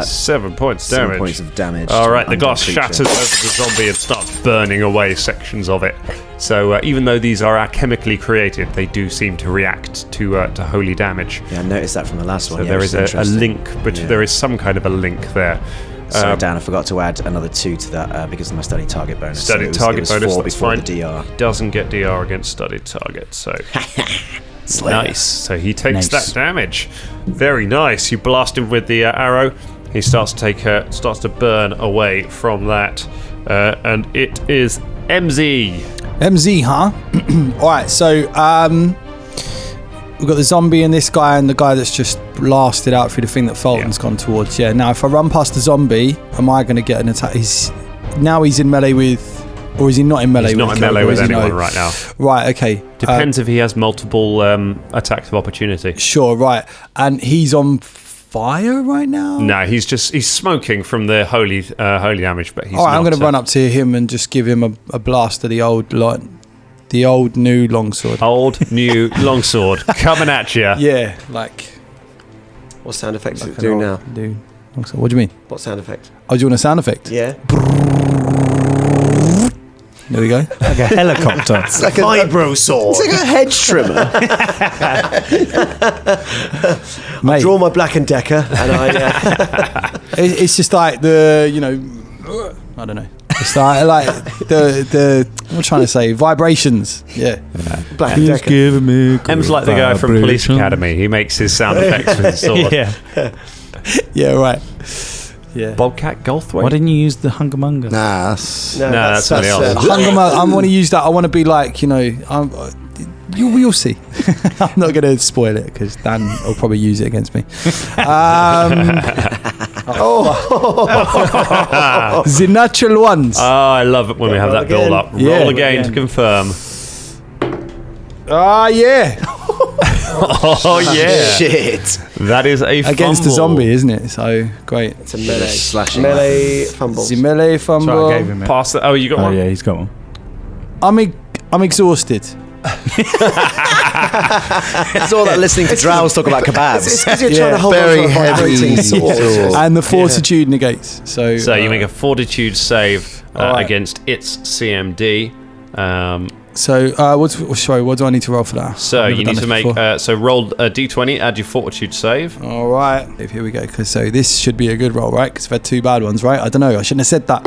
7 points 7 damage. points of damage. All to right, the an glass undead shatters creature. over the zombie and starts burning away sections of it. So even though these are alchemically created, they do seem to react to holy damage. Yeah, I noticed that from the last one. So yeah, there which is a interesting. link, but there is some kind of a link there. Sorry, Dan, I forgot to add another 2 to that because of my study target bonus. Studied it was target bonus, 4 that's before fine. the DR. Doesn't get DR against studied target, so nice. So he takes that damage. Very nice. You blast him with the arrow. He starts to burn away from that, and it is MZ. MZ, huh? All right, so we've got the zombie and this guy and the guy that's just blasted out through the thing that Folton's gone towards. Yeah, now if I run past the zombie, am I going to get an attack? He's in melee with, or is he not in melee He's with? not in melee Karagor, with is he? anyone No. right now. Right, okay. Depends if he has multiple attacks of opportunity. Sure, right. And he's on fire right now? No, he's smoking from the holy damage, but he's All right, not. I'm going to run up to him and just give him a blast of the old new longsword. Old, new longsword coming at you. Yeah, like... What sound effect does it do now? Longsword. What do you mean? What sound effect? Oh, do you want a sound effect? Yeah. There we go. Like a helicopter. It's like a vibro sword. It's like a hedge trimmer. Mate, Draw my Black & Decker and I... it's just like the, I don't know. It's like the what am I trying to say? Vibrations. Yeah. Black & Decker. giving me M's like the guy from Police Academy. He makes his sound effects with his sword. Yeah. Yeah, right. Yeah. Bobcat Goldthwait? Why didn't you use the Hungermonger? Nah, that's... No, that's somebody else. I want to use that. I want to be like, you'll see. I'm not going to spoil it because Dan will probably use it against me. The natural ones. Oh, I love it when we have that build up. Yeah. Roll again to confirm. Yeah. Oh, yeah. Shit. That is a Against the fumble. zombie, isn't it? So great. It's a melee. Slashing. Melee fumble. The melee fumble. Sorry, I gave him it. Pass the, oh, you got Oh one? yeah, he's got one. I'm exhausted. It's all that listening to drows talk about kebabs. It's because you're trying to hold Very on to a vibrating heavy sword. sword. And the fortitude negates. So You make a fortitude save Alright. against its CMD. what do I need to roll for that? So I've never you done need to this make before. roll a d20, add your fortitude save. All right, here we go. So this should be a good roll, right? Because I've had 2 bad ones, right? I don't know. I shouldn't have said that.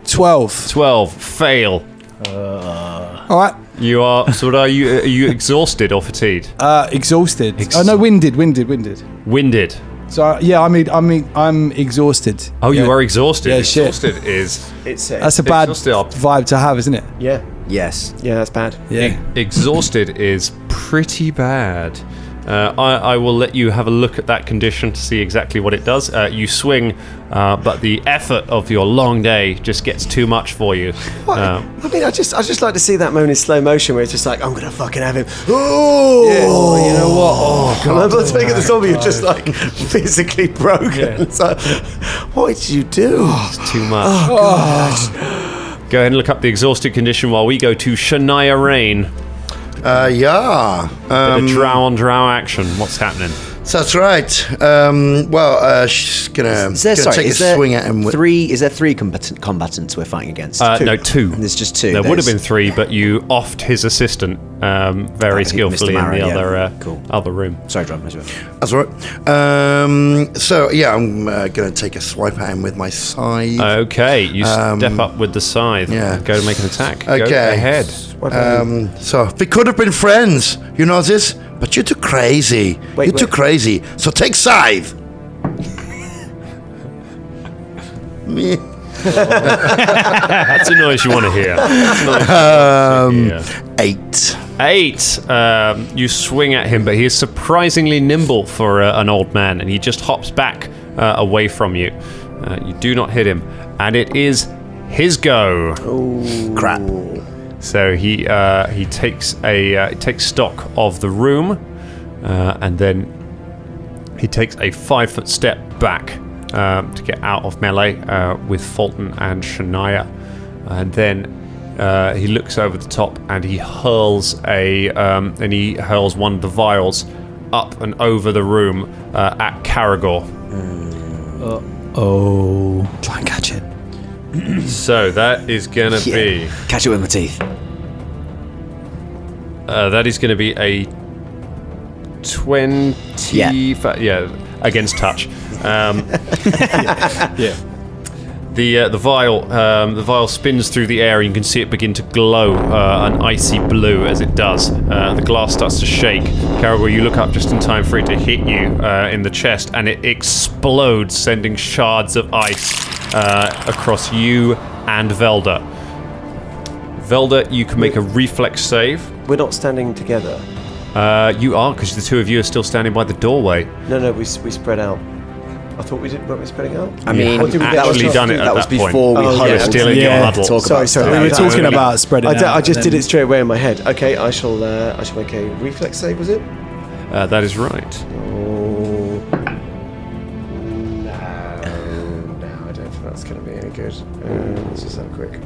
12. 12, fail. All right. You are. So what are you? Are you exhausted or fatigued? Exhausted. Oh no, winded. Winded. So I'm exhausted. Oh, Yeah. you are exhausted. Yeah, shit. Exhausted is That's a bad Exhausted. vibe to have, isn't it? Yeah. Yes. Yeah, that's bad. Yeah. exhausted is pretty bad. I will let you have a look at that condition to see exactly what it does. You swing, but the effort of your long day just gets too much for you. I just like to see that moment in slow motion where it's just like, I'm gonna fucking have him. Oh, you know what? Oh, God. I'm taking the zombie. You're just like physically broken. It's like, what did you do? It's too much. Go ahead and look up the exhausted condition while we go to Shania Rain. Yeah. Bit of drow on drow action. What's happening? So that's right. She's gonna take a swing at him. Is there three combatants we're fighting against? No, two. There's just two. There would have been three, but you offed his assistant very skillfully in the other room. Sorry, John. That's all right. So yeah, I'm gonna take a swipe at him with my scythe. Okay, you step up with the scythe. Yeah. Go to make an attack. Okay. Go ahead. So we could have been friends, you know this, but you're too crazy. You're too crazy. So take scythe. That's a noise you want to hear. 8. You swing at him, but he is surprisingly nimble for an old man, and he just hops back away from you. You do not hit him, and it is his go. Oh crap! So he takes stock of the room, and then he takes a 5-foot step back to get out of melee with Folton and Shania, and then he looks over the top and he hurls one of the vials up and over the room at Karagor. Try and catch it. So that is gonna be catch it with my teeth. That is going to be a 20. Yeah, against touch. The vial spins through the air, and you can see it begin to glow an icy blue as it does. The glass starts to shake. Karagor, you look up just in time for it to hit you in the chest, and it explodes, sending shards of ice across you and Velda. Velda, you can make a reflex save. We're not standing together. You are, because the two of you are still standing by the doorway. No, we spread out. I thought we weren't we spreading out? I mean, that was before we huddled. Still in your huddle. Sorry. We were talking about spreading out. I just did it straight away in my head. Okay, I shall make a reflex save, was it? That is right. Oh. No, I don't think that's going to be any good. Let's just have a quick.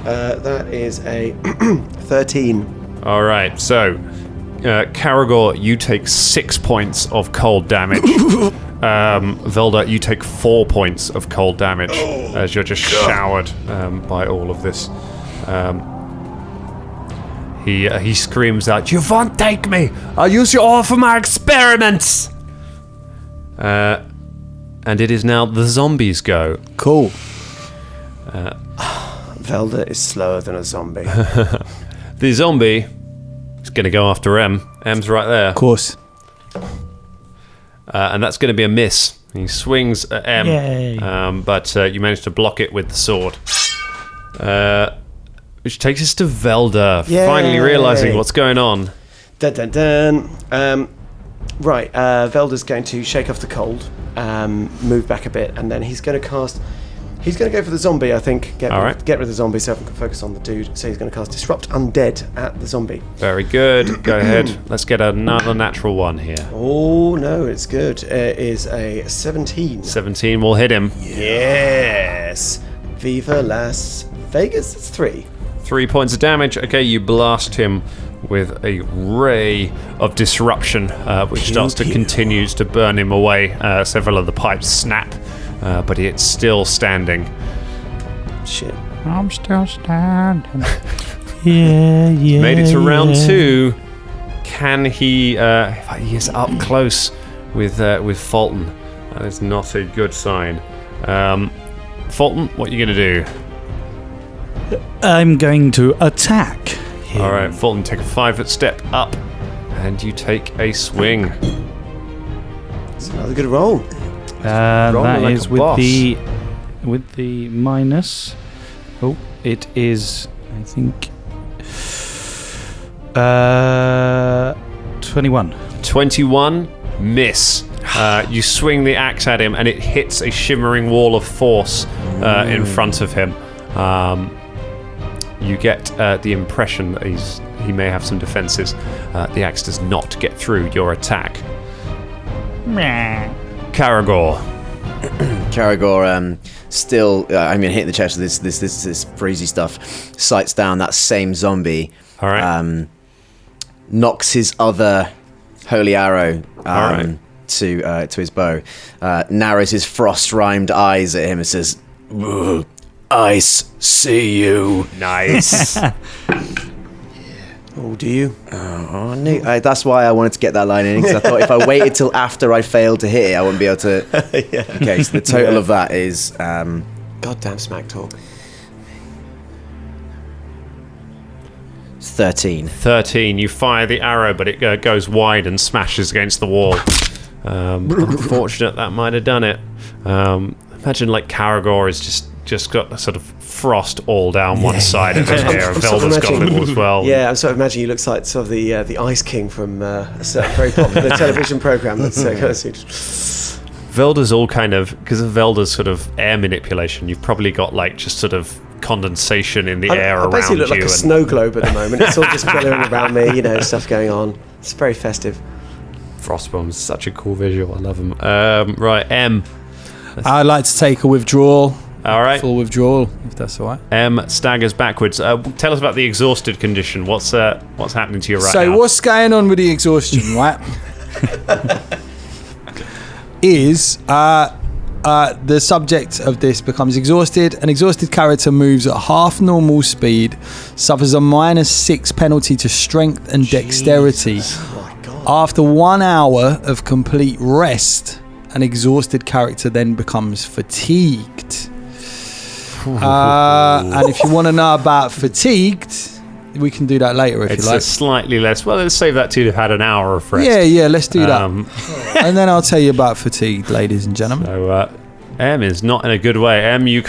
That is a 13. All right, so Karagor, you take 6 points of cold damage. Velda, you take 4 points of cold damage as you're just showered by all of this. He screams out, "You won't take me! I'll use you all for my experiments!" And it is now the zombies' go. Cool. Velda is slower than a zombie. The zombie is going to go after M. M's right there. Of course. And that's going to be a miss. He swings at M, but you manage to block it with the sword. Which takes us to Velda, finally realising what's going on. Dun dun dun. Right, Velda's going to shake off the cold, move back a bit, and then he's going to cast... He's going to go for the zombie, I think. Get rid of the zombie so I can focus on the dude. So he's going to cast Disrupt Undead at the zombie. Very good. Go ahead. Let's get another natural one here. Oh, no, it's good. It is a 17. 17 will hit him. Yes. Viva Las Vegas. It's 3. 3 points of damage. Okay, you blast him with a ray of disruption, which continues to burn him away. Several of the pipes snap. But it's still standing. Shit. I'm still standing. Yeah. Made it to round 2. Can he... he is up close with Folton. That is not a good sign. Folton, what are you going to do? I'm going to attack him. All right, Folton, take a 5-foot step up, and you take a swing. It's another good roll. That like is a with boss. the minus. Oh, it is, I think, 21. 21, miss. You swing the axe at him, and it hits a shimmering wall of force in front of him. You get the impression that he may have some defenses. The axe does not get through your attack. Karagor. Karagor, still, hitting the chest with this breezy stuff, sights down that same zombie. All right. Knocks his other holy arrow All right. to his bow. Narrows his frost-rimed eyes at him and says, "Ice, see you." Nice. Oh, do you? Oh, no. That's why I wanted to get that line in, because I thought if I waited till after I failed to hit it, I wouldn't be able to. Yeah. Okay, so the total of that is. Goddamn smack talk. 13. 13. You fire the arrow, but it goes wide and smashes against the wall. Unfortunate, that might have done it. Imagine like Karagor is just got a sort of frost all down one side of his hair. I'm sort of Velda's got a little as well. Yeah, I'm sort of imagining he looks like sort of the Ice King from a certain very popular television program that's Velda's all kind of, because of Velda's sort of air manipulation, you've probably got like just sort of condensation in the air around you. I basically look like a snow globe at the moment. It's all just billowing around me, stuff going on. It's very festive. Frostbomb's such a cool visual. I love them. Right, M. I'd like to take a withdrawal. All right. Full withdrawal, if that's all right. M staggers backwards. Tell us about the exhausted condition. What's happening to you right now? So what's going on with the exhaustion, right? Is the subject of this becomes exhausted. An exhausted character moves at half normal speed, suffers a -6 penalty to strength and dexterity. Oh my God. After 1 hour of complete rest, an exhausted character then becomes fatigued. And if you want to know about fatigued, we can do that later if It's you like. a slightly less. Well, let's save that till you've had an hour of rest. Yeah, let's do that. And then I'll tell you about fatigued, ladies and gentlemen. So M is not in a good way. M, you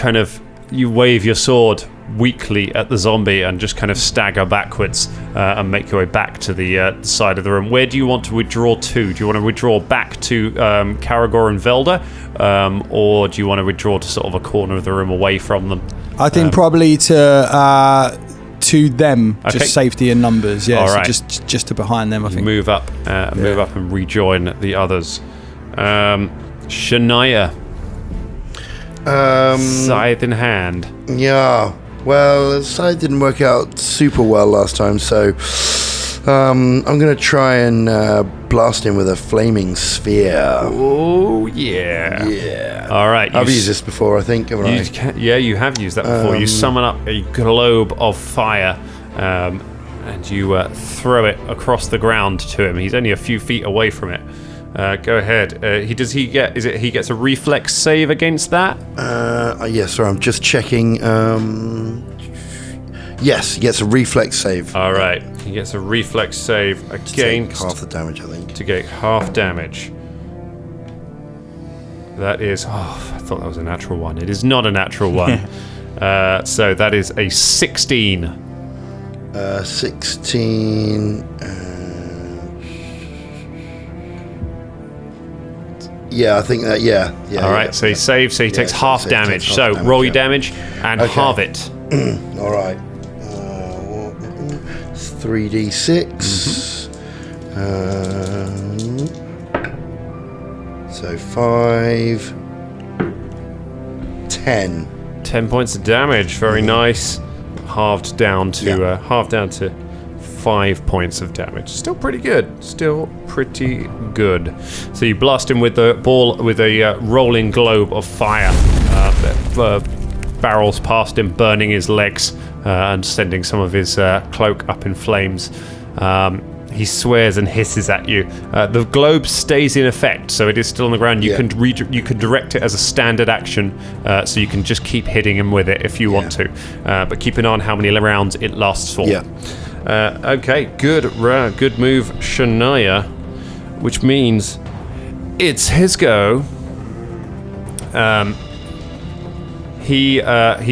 wave your sword weakly at the zombie and just kind of stagger backwards and make your way back to the side of the room. Where do you want to withdraw to? Do you want to withdraw back to Karagor and Velda, or do you want to withdraw to sort of a corner of the room away from them? I think probably to them, Okay. just safety in numbers. Yeah, All so right. just to behind them, I think. Move up and rejoin the others. Shania, scythe in hand. Yeah. Well, scythe didn't work out super well last time, so I'm going to try and blast him with a flaming sphere. Oh yeah. Yeah. All right. I've used this before, I think, haven't I? You have used that before. You summon up a globe of fire, and you throw it across the ground to him. He's only a few feet away from it. Go ahead. He gets a reflex save against that? Yes, sorry, I'm just checking. Yes, he gets a reflex save. All right. He gets a reflex save against half the damage, I think. to get half damage. That is. Oh, I thought that was a natural one. It is not a natural one. So that is a 16. 16. Yeah, I think that. Yeah. All right. So he saves. So he takes half so he damage. takes So half damage, roll your yeah. damage and Okay. halve it. All right. 3d6. So 5. 10. 10 points of damage. Very nice. Halved down to 5 points of damage. Still pretty good. So you blast him with the ball with a rolling globe of fire. Barrels past him, burning his legs and sending some of his cloak up in flames. He swears and hisses at you. The globe stays in effect, so it is still on the ground. You can direct it as a standard action, so you can just keep hitting him with it if you want to. But keep an eye on how many rounds it lasts for. Yeah. Okay, good move, Shania, which means it's his go. He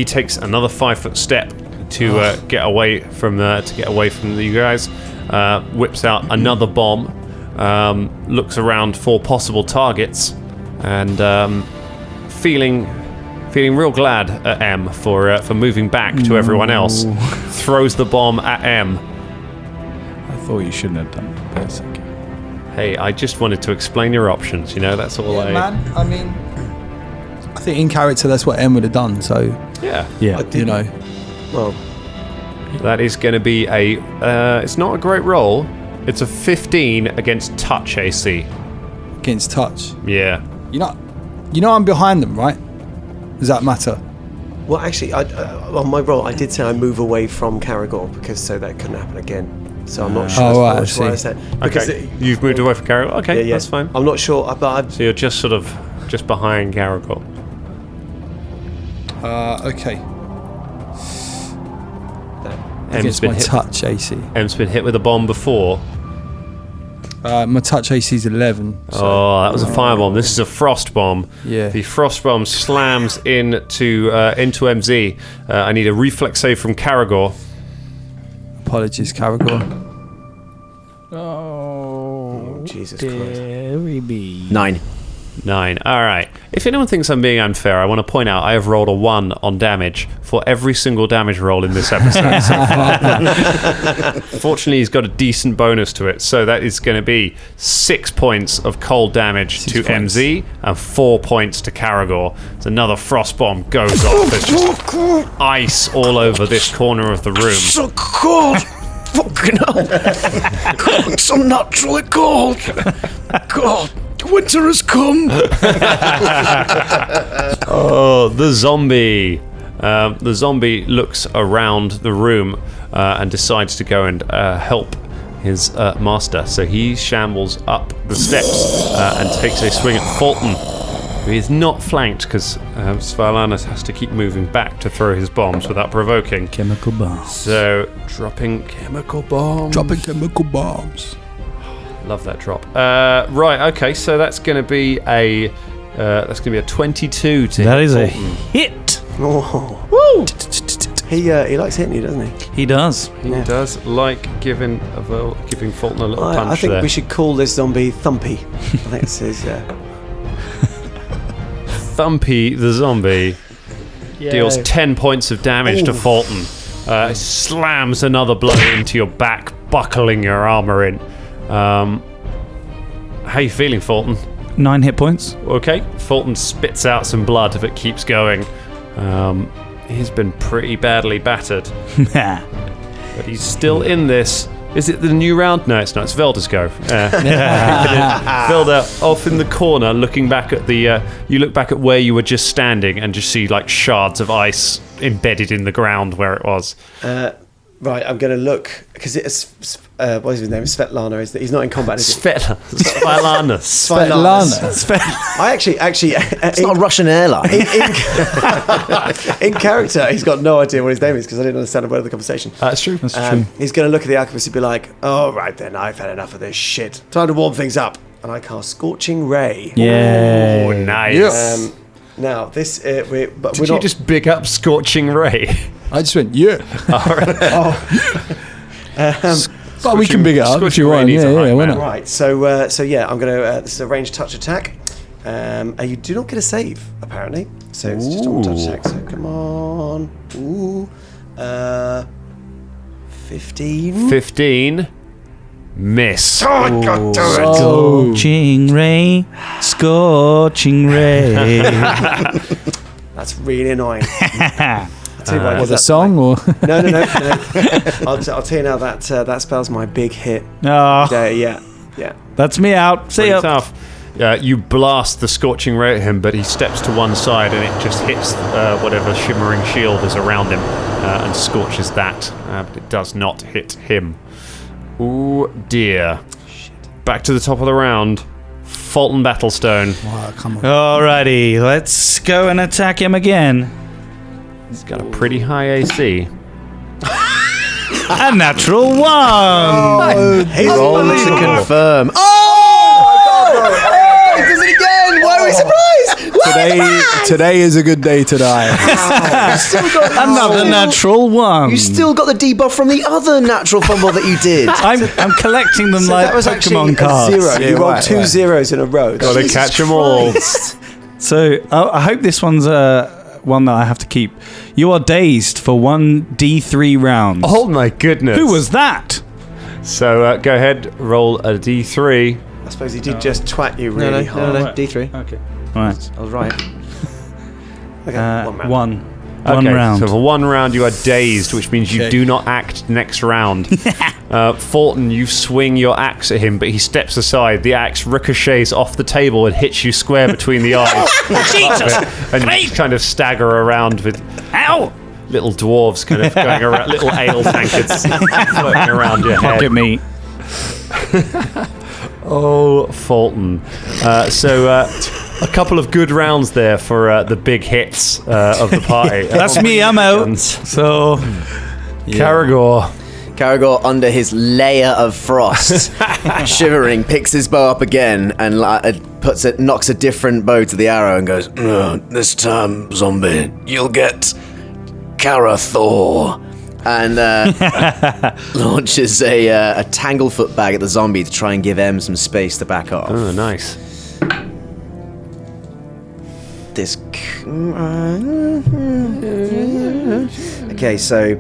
takes another 5-foot step to get away from you guys. Whips out another bomb. Looks around for possible targets, and feeling real glad at M for moving back to everyone else. Throws the bomb at M. I thought you shouldn't have done it, basically. Hey, I just wanted to explain your options. That's all. Man, I mean, think in character that's what M would have done. So Yeah. you know, Well, That is going to be a... it's not a great roll. It's a 15 against touch AC. against touch. Yeah. You know I'm behind them, right? Does that matter? well, actually, on my roll, I did say I move away from Karagor so that couldn't happen again. So I'm not sure. Oh, right, I that's what see. said. Because Okay. You've moved away from Karagor? Okay, yeah. that's fine. I'm not sure, but So you're just sort of... just behind Karagor. Okay. M's Against been my hit. touch AC. M's been hit with a bomb before. My touch AC is 11. So Oh, that was a firebomb. This is a frost bomb. Yeah. The frost bomb slams into MZ. I need a reflex save from Karagor. apologies, Karagor. oh, Jesus Christ. 9. All right. If anyone thinks I'm being unfair, I want to point out I have rolled a 1 on damage for every single damage roll in this episode so far. Fortunately, he's got a decent bonus to it, so that is going to be 6 points of cold damage to points. MZ and 4 points to Karagor. So another frost bomb goes off. There's just ice all over this corner of the room. So cold! Fucking hell! It's unnaturally cold! God, winter has come! Oh, the zombie. The zombie looks around the room and decides to go and help his master. So he shambles up the steps and takes a swing at Folton, who is not flanked because Svalanas has to keep moving back to throw his bombs without provoking. Chemical bombs. So dropping chemical bombs. Dropping chemical bombs. Love that drop. Right, okay, so that's going to be a 22 to That hit is a Folton. hit. Oh. Woo! He likes hitting you, doesn't he? He does. He does like giving Fulton a little punch I think there. we should call this zombie Thumpy. I think it's his. Thumpy the zombie deals 10 points of damage to Fulton. Slams another blow into your back, buckling your armor in. How you feeling, Fulton? 9 hit points. Okay, Fulton spits out some blood but keeps going. He's been pretty badly battered, but he's still in this. Is it the new round? No, it's not. It's Velda's go. Velda off in the corner, looking back at the. You look back at where you were just standing and just see like shards of ice embedded in the ground where it was. Right, I'm going to look because it's what is his name? Svetlana. Is that he's not in combat? Is it? Svetlana. I actually, It's not a Russian airline. in character, he's got no idea what his name is because I didn't understand a word of the conversation. That's true. He's going to look at the alchemist and be like, "All right, then, I've had enough of this shit. Time to warm things up." And I cast Scorching Ray. Yeah. Oh, nice. Now this, Did we're you not. just big up Scorching Ray? I just went, yeah. But we can big it up if you want. Yeah, why not? Right, so yeah, I'm gonna. This is a ranged touch attack. And you do not get a save apparently, so it's just a touch attack. So come on, 15. 15. Miss. Scorching ray. Scorching ray. That's really annoying. I'll tell you what, Was a song or? No. I'll tell you now that spells my big hit. Oh, Yeah. that's me out. See Pretty ya. tough. You blast the Scorching Ray at him, but he steps to one side and it just hits whatever shimmering shield is around him and scorches that. But it does not hit him. Ooh, dear. Shit. Back to the top of the round. Folton Battlestone. Wow, come on. Alrighty, let's go and attack him again. He's got a pretty high AC. A natural 1. Roll to confirm. He does it again! Why are we surprised? Today is a good day to die. Another natural 1. You still got the debuff from the other natural fumble that you did. I'm collecting them So like that was actually Pokemon cards. a 0. Yeah, You rolled right, 2 right. zeros in a row. Gotta catch them all. So I hope this one's one that I have to keep. You are dazed for 1d3 rounds. Oh my goodness. Who was that? So go ahead, roll a d3. I suppose he did just twat you really hard. No, D3. Okay. Right. I was right. Okay, 1 round. One round. So for 1 round you are dazed, which means you Okay. do not act next round. Fulton, you swing your axe at him, but he steps aside. The axe ricochets off the table and hits you square between the eyes. Jesus! And you kind of stagger around with little dwarves kind of going around, little ale tankards floating around your head. Pocket meat. Oh, Fulton. A couple of good rounds there for the big hits of the party. That's me. I'm out. So, Karagor. Karagor, under his layer of frost, shivering, picks his bow up again and knocks a different bow to the arrow and goes, "This time, zombie, you'll get Karagor." And launches a tanglefoot bag at the zombie to try and give M some space to back off. Oh, nice. This. Okay, so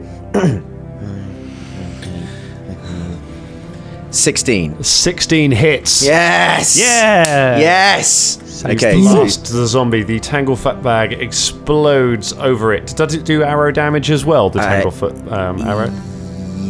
16. 16 hits. Yes. yeah. Yes. Okay. Blast the zombie. The tanglefoot bag explodes over it. Does it do arrow damage as well? The tanglefoot arrow.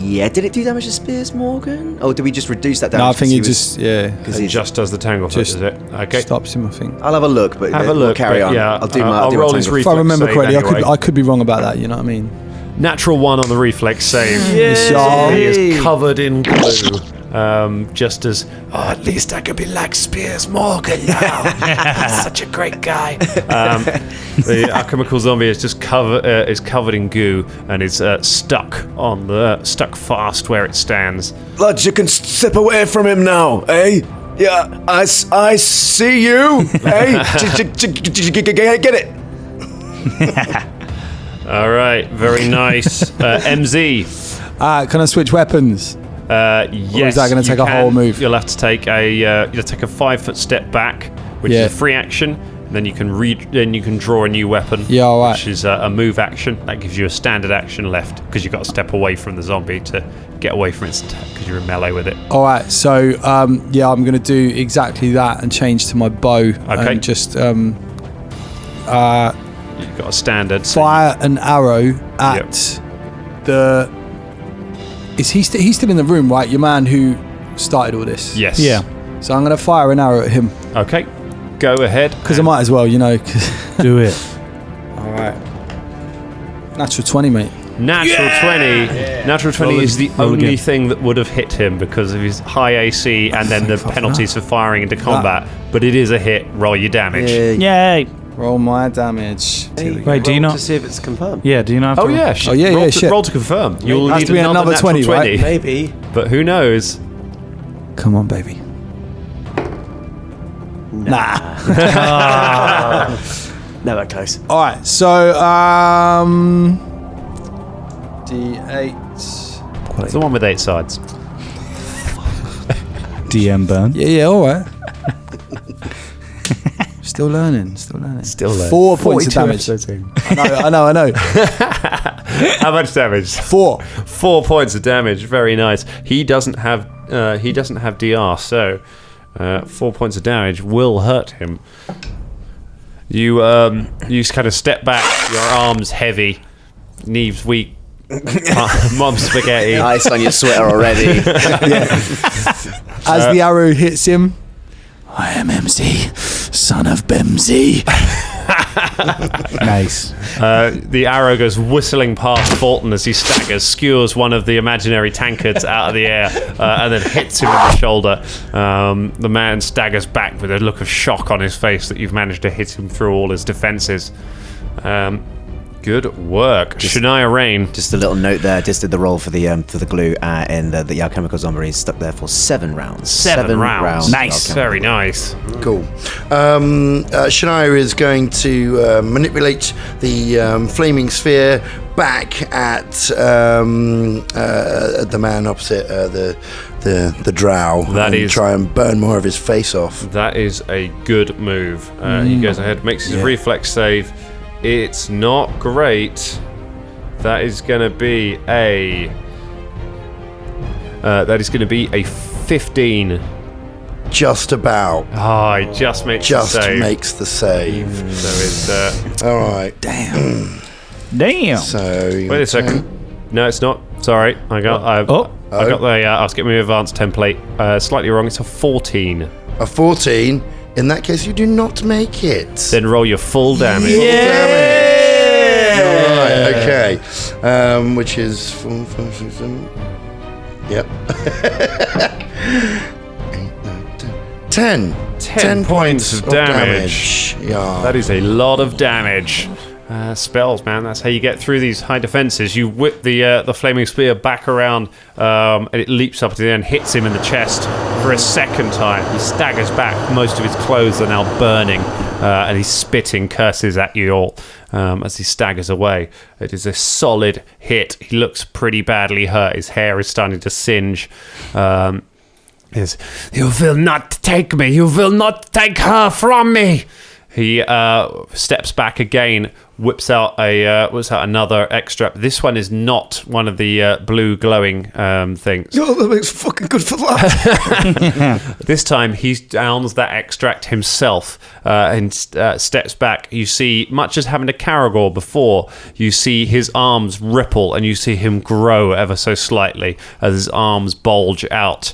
Yeah. Did it do damage to Spears, Morgan? Or did we just reduce that damage? No, I think because he was- just, yeah, Because It he's just does the tanglefoot, Just is it? Okay. stops him, I think. I'll have a look, but Have a we'll look. carry but on. Yeah, I'll do my. I'll do roll my his tangle. If I reflex remember save correctly, anyway. I could be wrong about that, you know what I mean? Natural 1 on the reflex save. Yeah. He is covered in glue. Just as, at least I could be like Spears Morgan now. He's such a great guy. The alchemical zombie is just covered in goo and is stuck fast where it stands. Lads, you can step away from him now, eh? Yeah, I see you, eh? Get it? All right, very nice. MZ. Can I switch weapons? Yes. Or is that going to take you a whole can. move? You'll have to take a 5-foot step back, which Yeah. is a free action. Then you can draw a new weapon. Yeah, all right. Which is a move action. That gives you a standard action left because you've got to step away from the zombie to get away from its attack because you're in melee with it. All right, so I'm going to do exactly that and change to my bow and just You've got a standard. so fire an arrow at the. Is he's still in the room, right? Your man who started all this. Yes. Yeah. So I'm going to fire an arrow at him Okay. Go ahead. because I might as well, you know. Do it. All right. Natural 20, mate. Natural 20. Natural 20 is the roll only again. thing that would have hit him because of his high AC and then the penalties for firing into combat. But it is a hit. Roll your damage. Yay. Roll my damage. Wait, do you Roll not? to see if it's confirmed? Yeah, do you not have Oh to? yeah. Oh, yeah, roll yeah, to, shit. roll to confirm. You'll Has need to be another natural 20, right? Maybe. But who knows? Come on, baby. Nah. Never close. All right, so D8. It's the one with 8 sides. DM burn. Yeah, all right. Still learning. Still there. 4 points of damage. I know. How much damage? 4. 4 points of damage. Very nice. He doesn't have DR, so 4 points of damage will hurt him. You kind of step back. Your arms heavy, knees weak. Mom spaghetti. Ice on your sweater already. As the arrow hits him, I am MC, son of Bemsy. Nice. The arrow goes whistling past Folton as he staggers, skewers one of the imaginary tankards out of the air, and then hits him in the shoulder. The man staggers back with a look of shock on his face that you've managed to hit him through all his defenses. Good work. Shania Rain. Just a little note there. Just did the roll for the glue, and the alchemical zombie is stuck there for 7 rounds. 7 rounds. Nice. Very nice. Cool. Shania is going to manipulate the flaming sphere back at the man opposite the drow. That and is- try and burn more of his face off. That is a good move. He goes ahead, makes his reflex save. It's not great. That is going to be a 15. just about. Oh, he just makes the save. Makes the save. So it's... All right. Damn. So Wait a second. No, it's not. Sorry. I got the... I was getting my advanced template slightly wrong. It's a 14. A 14. In that case, you do not make it. Then roll your full damage. Right, okay. Which is 4, 5, 6, 7. Yep. 10 points of damage. Yeah. That is a lot of damage. Spells, man. That's how you get through these high defenses. You whip the flaming spear back around, and it leaps up to the end, hits him in the chest for a second time. He staggers back. Most of his clothes are now burning, and he's spitting curses at you all as he staggers away. It is a solid hit. He looks pretty badly hurt. His hair is starting to singe. You will not take me. You will not take her from me. He steps back again, whips out another extract. This one is not one of the blue glowing things. Oh, that makes fucking good for that. This time he downs that extract himself and steps back. You see, much as having a Karagor before, you see his arms ripple and you see him grow ever so slightly as his arms bulge out.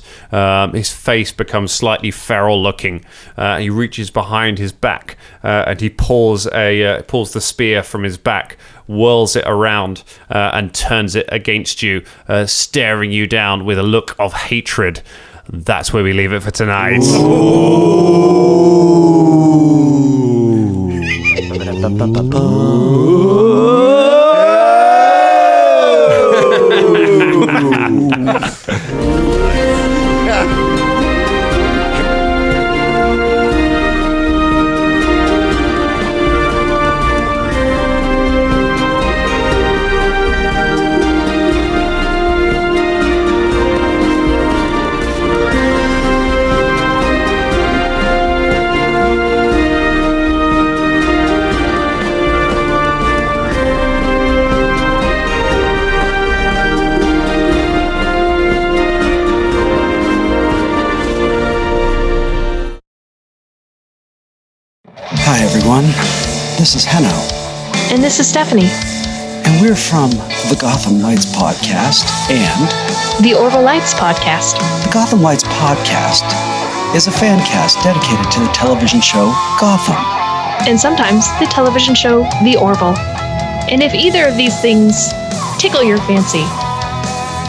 His face becomes slightly feral looking. He reaches behind his back and he pulls the spear from his back, whirls it around and turns it against you, staring you down with a look of hatred. That's where we leave it for tonight. Hi everyone, this is Henno. And this is Stephanie. And we're from the Gotham Lights Podcast and the Orville Lights Podcast. The Gotham Lights Podcast is a fan cast dedicated to the television show Gotham. And sometimes the television show The Orville. And if either of these things tickle your fancy,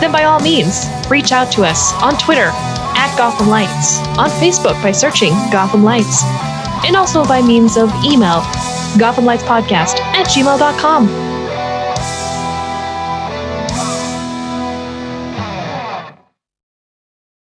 then by all means, reach out to us on Twitter at Gotham Lights, on Facebook by searching Gotham Lights, and also by means of email, gothamlightspodcast@gmail.com.